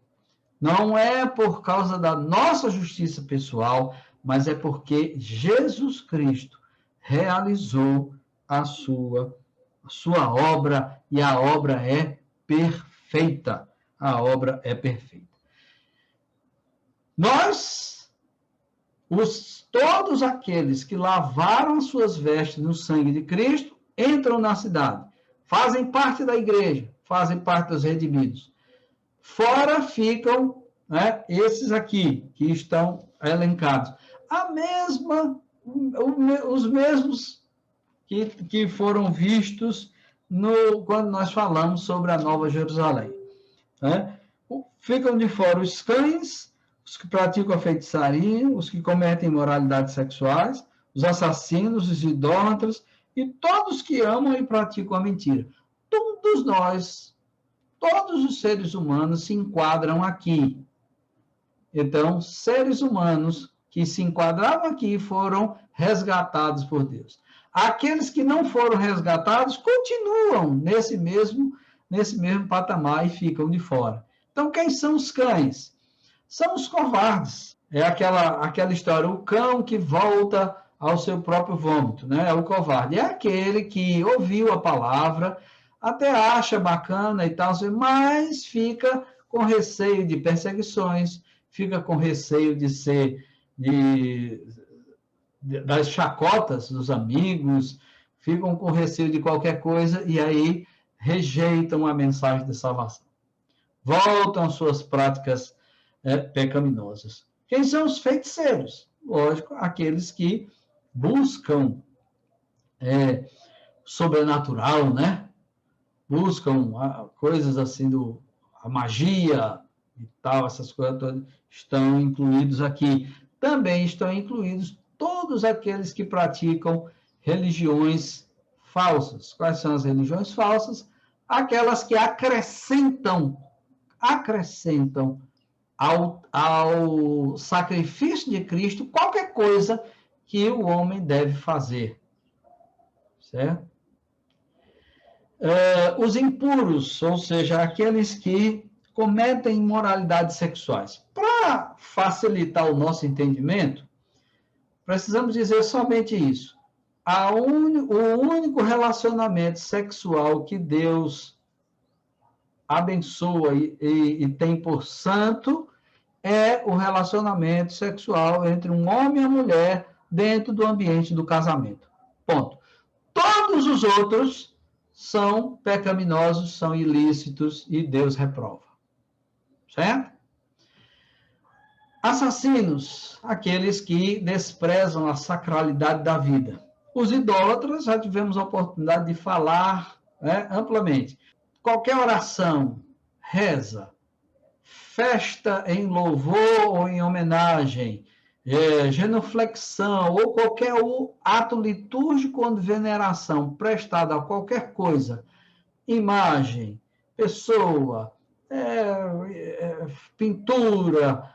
não é por causa da nossa justiça pessoal, mas é porque Jesus Cristo realizou a sua obra, e a obra é perfeita. A obra é perfeita. Nós, todos aqueles que lavaram suas vestes no sangue de Cristo, entram na cidade, fazem parte da igreja, fazem parte dos redimidos. Fora ficam, né, esses aqui, que estão elencados. Os mesmos que foram vistos quando nós falamos sobre a Nova Jerusalém. Né? Ficam de fora os cães, os que praticam a feitiçaria, os que cometem imoralidades sexuais, os assassinos, os idólatras e todos que amam e praticam a mentira. Todos nós, todos os seres humanos se enquadram aqui. Então, seres humanos que se enquadravam aqui foram resgatados por Deus. Aqueles que não foram resgatados continuam nesse mesmo patamar e ficam de fora. Então, quem são os cães? São os covardes. É aquela história, o cão que volta ao seu próprio vômito, né? É o covarde. É aquele que ouviu a palavra, até acha bacana e tal, mas fica com receio de perseguições, fica com receio das chacotas dos amigos, ficam com receio de qualquer coisa e aí rejeitam a mensagem de salvação. Voltam às suas práticas pecaminosas. Quem são os feiticeiros? Lógico, aqueles que buscam sobrenatural, né? Buscam coisas assim, a magia e tal, essas coisas todas estão incluídos aqui. Também estão incluídos todos aqueles que praticam religiões falsas. Quais são as religiões falsas? Aquelas que acrescentam ao sacrifício de Cristo qualquer coisa que o homem deve fazer. Certo? Os impuros, ou seja, aqueles que cometem imoralidades sexuais. Para facilitar o nosso entendimento, precisamos dizer somente isso. O único relacionamento sexual que Deus abençoa e tem por santo é o relacionamento sexual entre um homem e uma mulher dentro do ambiente do casamento. Ponto. Todos os outros são pecaminosos, são ilícitos e Deus reprova. Certo? Assassinos, aqueles que desprezam a sacralidade da vida. Os idólatras, já tivemos a oportunidade de falar amplamente. Qualquer oração, reza, festa em louvor ou em homenagem, genuflexão ou qualquer ato litúrgico ou de veneração prestado a qualquer coisa, imagem, pessoa, pintura,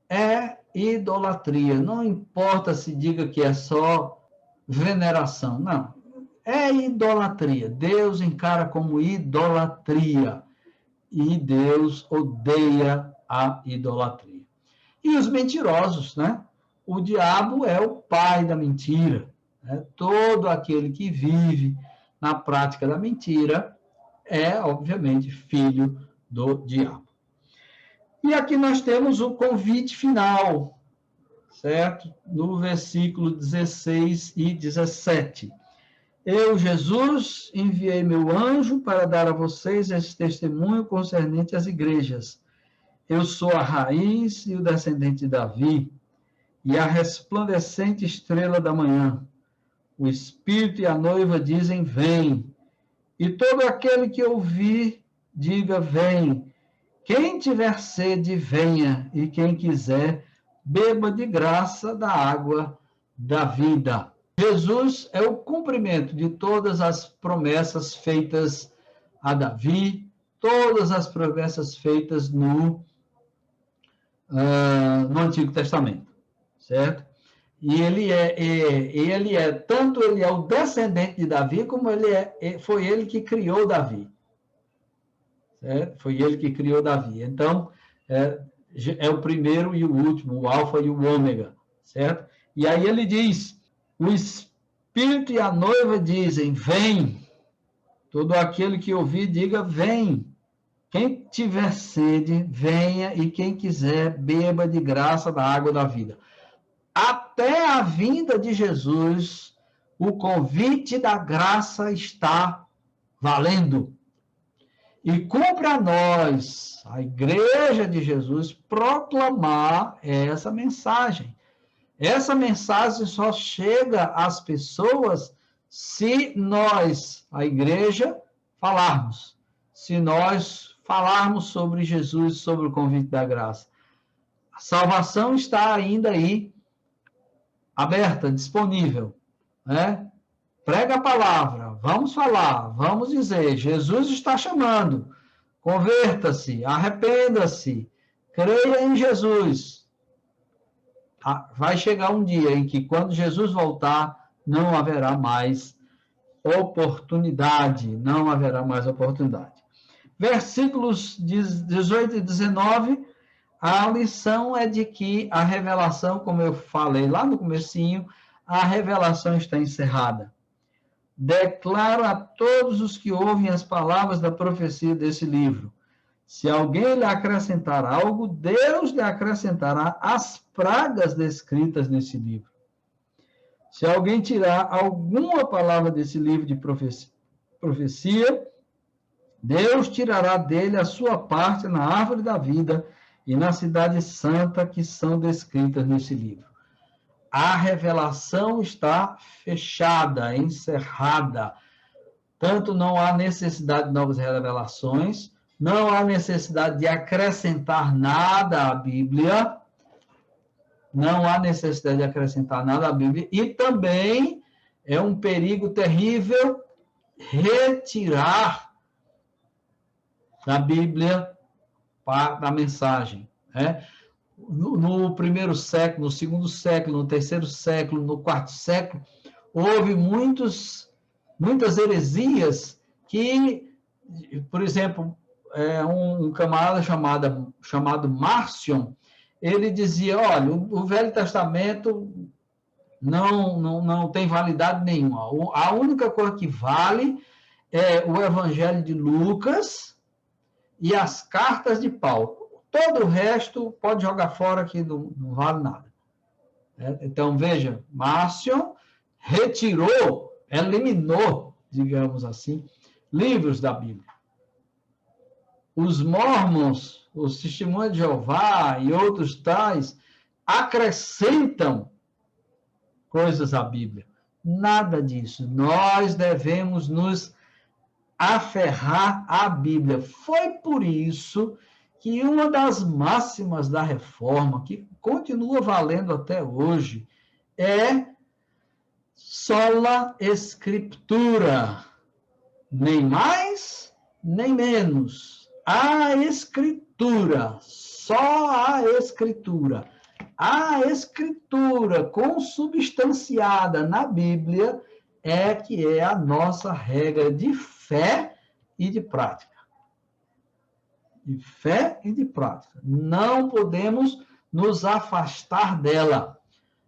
é idolatria. Não importa se diga que é só veneração, não. É idolatria. Deus encara como idolatria. E Deus odeia a idolatria. E os mentirosos, né? O diabo é o pai da mentira. Né? Todo aquele que vive na prática da mentira é, obviamente, filho do diabo. E aqui nós temos o convite final, certo? No versículo 16 e 17. Eu, Jesus, enviei meu anjo para dar a vocês esse testemunho concernente às igrejas. Eu sou a raiz e o descendente de Davi, e a resplandecente estrela da manhã. O Espírito e a noiva dizem, vem. E todo aquele que ouvir, diga, vem. Quem tiver sede, venha, e quem quiser, beba de graça da água da vida. Jesus é o cumprimento de todas as promessas feitas a Davi, todas as promessas feitas no Antigo Testamento, certo? E ele é o descendente de Davi, como foi ele que criou Davi. Certo? Foi ele que criou Davi. Então, é o primeiro e o último, o alfa e o ômega, certo? E aí ele diz, o Espírito e a noiva dizem, vem. Todo aquele que ouvir, diga, vem. Quem tiver sede, venha, e quem quiser, beba de graça da água da vida. Até a vinda de Jesus, o convite da graça está valendo. E cumpre a nós, a Igreja de Jesus, proclamar essa mensagem. Essa mensagem só chega às pessoas se nós, a Igreja, falarmos. Se nós falarmos sobre Jesus, sobre o convite da graça. A salvação está ainda aí, aberta, disponível, né? Prega a palavra, vamos falar, vamos dizer, Jesus está chamando, converta-se, arrependa-se, creia em Jesus. Vai chegar um dia em que, quando Jesus voltar, não haverá mais oportunidade, não haverá mais oportunidade. Versículos 18 e 19, a lição é de que a revelação, como eu falei lá no comecinho, a revelação está encerrada. Declaro a todos os que ouvem as palavras da profecia desse livro. Se alguém lhe acrescentar algo, Deus lhe acrescentará as pragas descritas nesse livro. Se alguém tirar alguma palavra desse livro de profecia, Deus tirará dele a sua parte na árvore da vida e na cidade santa que são descritas nesse livro. A revelação está fechada, encerrada. Tanto não há necessidade de novas revelações, não há necessidade de acrescentar nada à Bíblia, não há necessidade de acrescentar nada à Bíblia, e também é um perigo terrível retirar da Bíblia da mensagem, né? No primeiro século, no segundo século, no terceiro século, no quarto século, houve muitas heresias que, por exemplo, um camarada chamado Marcion, ele dizia, olha, o Velho Testamento não tem validade nenhuma. A única coisa que vale é o Evangelho de Lucas e as cartas de Paulo. Todo o resto pode jogar fora, que não vale nada. Então, veja, Márcio retirou, eliminou, digamos assim, livros da Bíblia. Os Mormons, os Testemunhos de Jeová e outros tais, acrescentam coisas à Bíblia. Nada disso. Nós devemos nos aferrar à Bíblia. Foi por isso que uma das máximas da Reforma, que continua valendo até hoje, é sola Scriptura, nem mais, nem menos. A Escritura, só a Escritura. A Escritura consubstanciada na Bíblia é que é a nossa regra de fé e de prática. De fé e de prática. Não podemos nos afastar dela.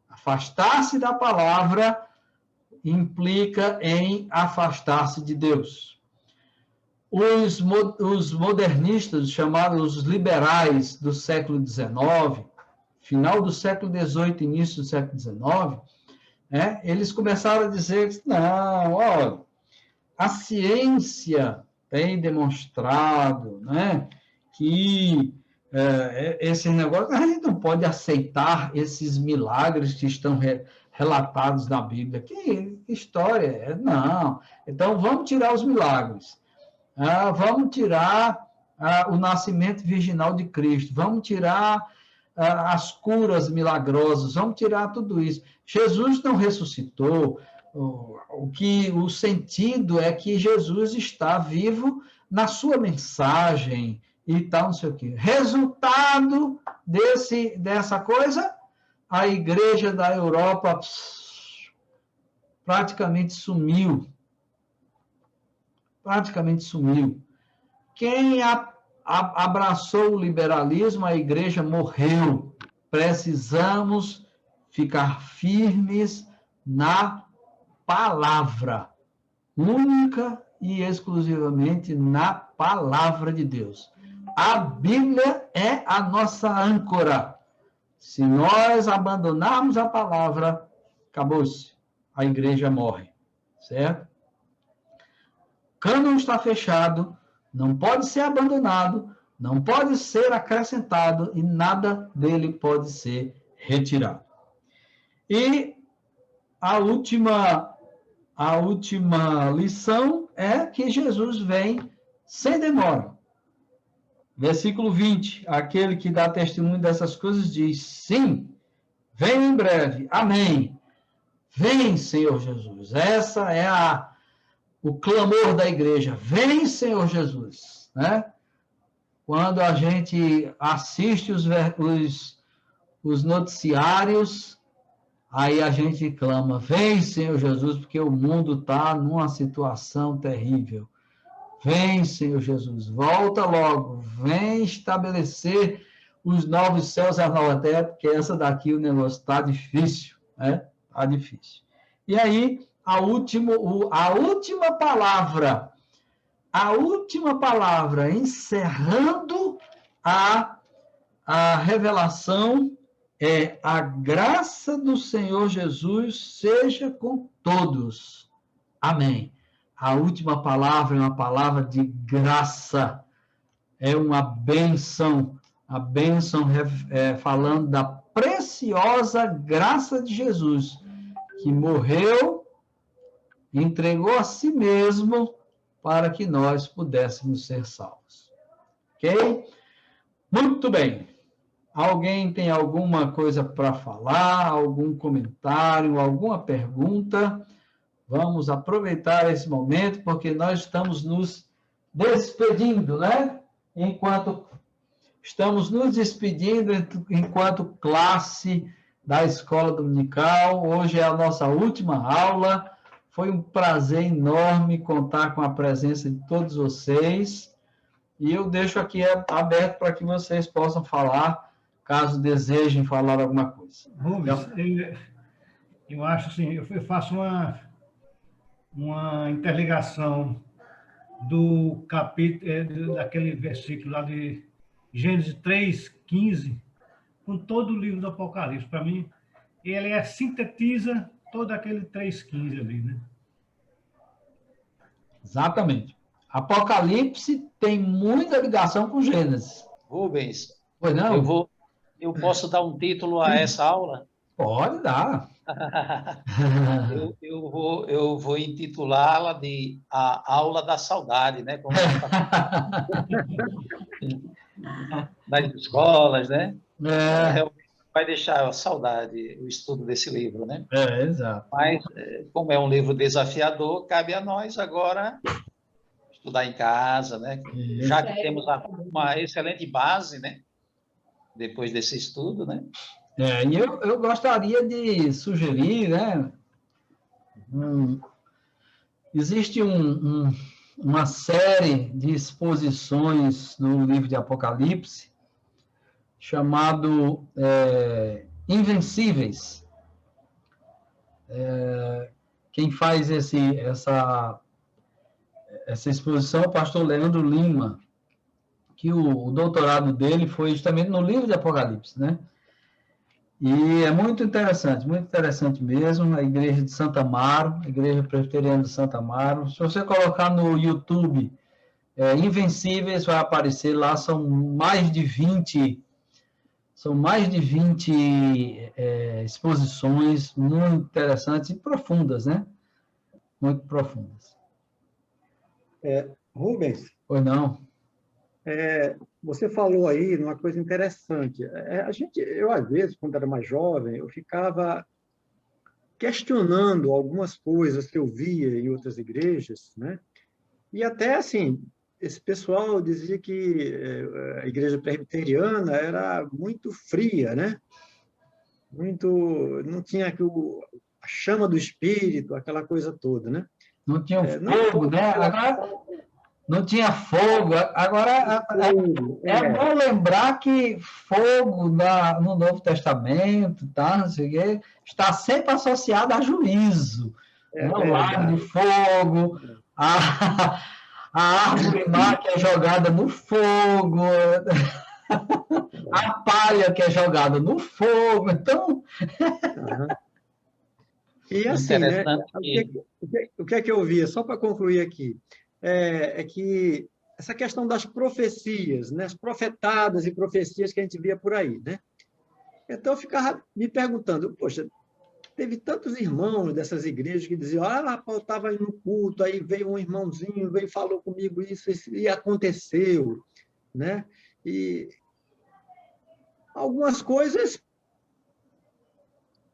Afastar-se da palavra implica em afastar-se de Deus. Os modernistas, chamados os liberais do século XIX, final do século XVIII, início do século XIX, eles começaram a dizer, não, olha, a ciência tem demonstrado, né, que esse negócio, a gente não pode aceitar esses milagres que estão relatados na Bíblia. Que história? Não. Então, vamos tirar os milagres. Vamos tirar o nascimento virginal de Cristo. Vamos tirar as curas milagrosas. Vamos tirar tudo isso. Jesus não ressuscitou. O sentido é que Jesus está vivo na sua mensagem e tal, não sei o quê. Resultado dessa coisa, a igreja da Europa praticamente sumiu. Praticamente sumiu. Quem abraçou o liberalismo, a igreja morreu. Precisamos ficar firmes na palavra, única e exclusivamente na palavra de Deus. A Bíblia é a nossa âncora. Se nós abandonarmos a palavra, acabou-se. A igreja morre. Certo? O cânon está fechado, não pode ser abandonado, não pode ser acrescentado e nada dele pode ser retirado. E a última lição é que Jesus vem sem demora. Versículo 20, aquele que dá testemunho dessas coisas diz, sim, vem em breve, amém. Vem, Senhor Jesus. Essa é o clamor da igreja. Vem, Senhor Jesus. Né? Quando a gente assiste os noticiários, aí a gente clama, vem, Senhor Jesus, porque o mundo está numa situação terrível. Vem, Senhor Jesus, volta logo, vem estabelecer os novos céus e a nova terra, porque essa daqui o negócio está difícil, né? Está difícil. E aí, a última palavra, encerrando a revelação, é a graça do Senhor Jesus seja com todos. Amém. A última palavra é uma palavra de graça, é uma bênção, a bênção falando da preciosa graça de Jesus, que morreu, entregou a si mesmo para que nós pudéssemos ser salvos. Ok? Muito bem. Alguém tem alguma coisa para falar, algum comentário, alguma pergunta? Vamos aproveitar esse momento, porque nós estamos nos despedindo, né? Estamos nos despedindo enquanto classe da Escola Dominical. Hoje é a nossa última aula. Foi um prazer enorme contar com a presença de todos vocês. E eu deixo aqui aberto para que vocês possam falar, caso desejem falar alguma coisa. Rubens, eu acho assim, eu faço uma interligação do capítulo, daquele versículo lá de Gênesis 3:15, com todo o livro do Apocalipse. Para mim, ele sintetiza todo aquele 3:15 ali, né? Exatamente. Apocalipse tem muita ligação com Gênesis. Rubens, Pois não? eu posso dar um título a essa aula? Pode dar. Eu vou intitulá-la de A Aula da Saudade, né? Como nas escolas, né? Realmente vai deixar a saudade o estudo desse livro, né? Exato. Mas, como é um livro desafiador, cabe a nós agora estudar em casa, né? Já que temos uma excelente base, né? Depois desse estudo, né? E eu gostaria de sugerir, né? Existe uma série de exposições no livro de Apocalipse chamado Invencíveis. Quem faz essa exposição é o pastor Leandro Lima, que o doutorado dele foi justamente no livro de Apocalipse, né? E é muito interessante mesmo, a igreja de Santa Amaro, a igreja presbiteriana de Santa Amaro. Se você colocar no YouTube Invencíveis, vai aparecer lá, são mais de 20 exposições muito interessantes e profundas, né? Muito profundas. Rubens? Pois não? Você falou aí numa coisa interessante. Eu, às vezes, quando era mais jovem, eu ficava questionando algumas coisas que eu via em outras igrejas, né? E até, assim, esse pessoal dizia que a igreja presbiteriana era muito fria, né? Não tinha a chama do espírito, aquela coisa toda, né? Não tinha fogo, né? Agora, não tinha fogo. Agora, bom lembrar que fogo no Novo Testamento, tá? Não sei o quê, está sempre associado a juízo. O lago de fogo, a árvore má que é jogada no fogo, a palha que é jogada no fogo. Então... E assim, né? O que é que eu via? Só para concluir aqui, é que essa questão das profecias, né? As profetadas e profecias que a gente via por aí, né? Então eu ficava me perguntando, poxa, teve tantos irmãos dessas igrejas que diziam, eu estava no culto, aí veio um irmãozinho, veio e falou comigo isso, e aconteceu, né? E algumas coisas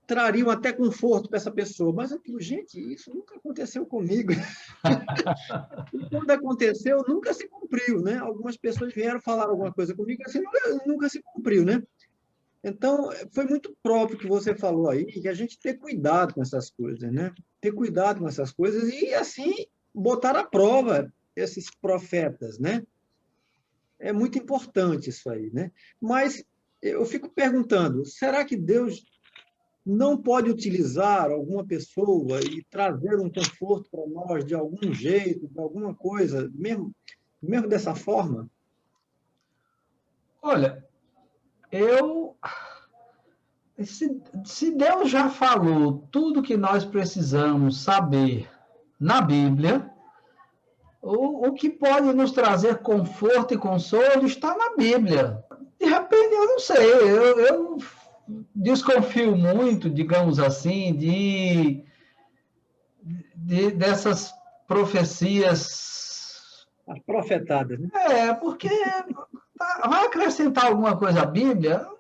trariam até conforto para essa pessoa, mas eu digo, gente, isso nunca aconteceu comigo. E quando aconteceu, nunca se cumpriu, né? Algumas pessoas vieram falar alguma coisa comigo, assim, nunca se cumpriu, né? Então, foi muito próprio que você falou aí, que a gente ter cuidado com essas coisas, né? Ter cuidado com essas coisas e, assim, botar à prova esses profetas, né? É muito importante isso aí, né? Mas eu fico perguntando, será que Deus não pode utilizar alguma pessoa e trazer um conforto para nós de algum jeito, de alguma coisa, mesmo dessa forma? Olha, se Deus já falou tudo que nós precisamos saber na Bíblia, o que pode nos trazer conforto e consolo está na Bíblia. De repente, eu não sei, eu desconfio muito, digamos assim, dessas profecias. As profetadas, né? Porque vai acrescentar alguma coisa à Bíblia? Não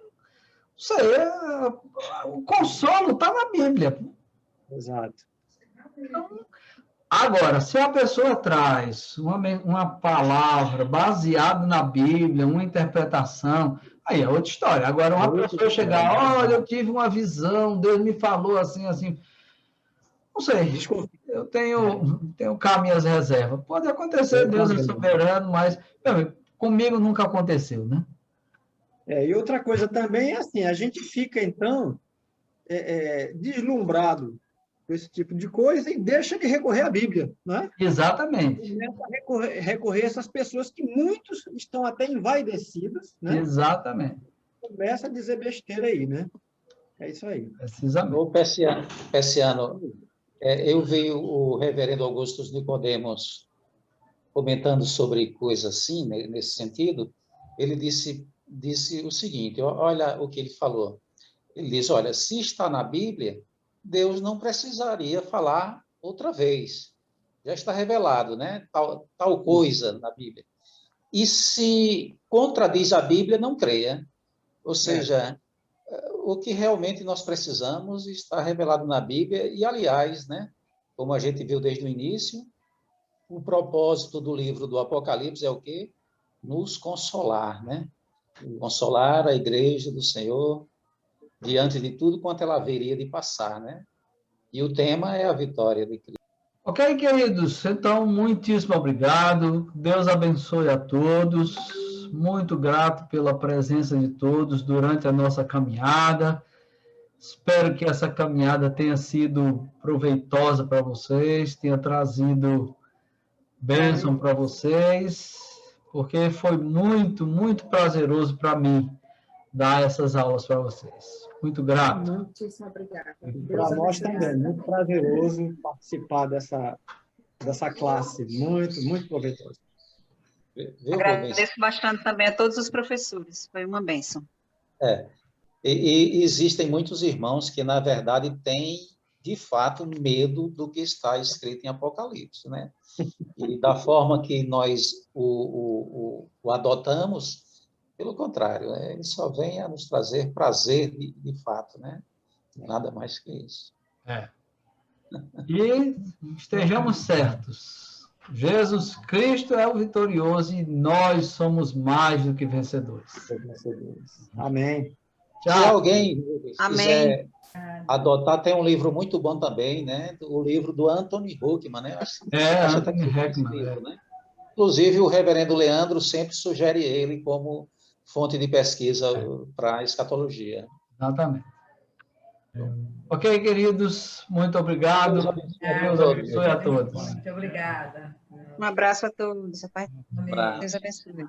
sei, o consolo está na Bíblia. Exato. Então, agora, se a pessoa traz uma palavra baseada na Bíblia, uma interpretação, aí é outra história. Agora, uma pessoa chegar, olha, eu tive uma visão, Deus me falou assim, assim. Não sei, eu tenho cá minhas reservas. Pode acontecer, Deus é soberano, mas comigo nunca aconteceu, né? E outra coisa também é assim, a gente fica, então, deslumbrado com esse tipo de coisa e deixa de recorrer à Bíblia, não é? Exatamente. Começa a recorrer a essas pessoas que muitos estão até envaidecidos, né? Exatamente. Começa a dizer besteira aí, né? É isso aí. Precisamente. Ô, Pessiano, eu vi o reverendo Augusto Nicodemos comentando sobre coisas assim, nesse sentido. Ele disse o seguinte, olha o que ele falou. Ele diz, olha, se está na Bíblia, Deus não precisaria falar outra vez. Já está revelado, né? Tal coisa na Bíblia. E se contradiz a Bíblia, não creia. Ou seja, o que realmente nós precisamos está revelado na Bíblia. E, aliás, né? Como a gente viu desde o início, o propósito do livro do Apocalipse é o quê? Nos consolar, né? Consolar a igreja do Senhor diante de tudo quanto ela haveria de passar, né? E o tema é a vitória de Cristo. Ok, queridos? Então, muitíssimo obrigado. Deus abençoe a todos. Muito grato pela presença de todos durante a nossa caminhada. Espero que essa caminhada tenha sido proveitosa para vocês, tenha trazido bênção para vocês, porque foi muito, muito prazeroso para mim dar essas aulas para vocês. Muito grato. Muitíssimo obrigada. Para nós também, muito prazeroso participar dessa classe, muito, muito proveitoso. Viu, Agradeço bastante também a todos os professores, foi uma bênção. E existem muitos irmãos que, na verdade, têm, de fato, medo do que está escrito em Apocalipse, né? E da forma que nós o adotamos, pelo contrário, ele só vem a nos trazer prazer de fato, né? Nada mais que isso. E estejamos certos. Jesus Cristo é o vitorioso e nós somos mais do que vencedores. Amém. Se alguém Amém. quiser adotar, tem um livro muito bom também, né? O livro do Anthony Huckman, né? Acho até que Anthony esse Huckman, livro, né? Inclusive, o reverendo Leandro sempre sugere ele como fonte de pesquisa para a escatologia. Exatamente. Ok, queridos, muito obrigado. Deus abençoe a todos. Muito obrigada. Um abraço a todos. Abraço. Deus abençoe.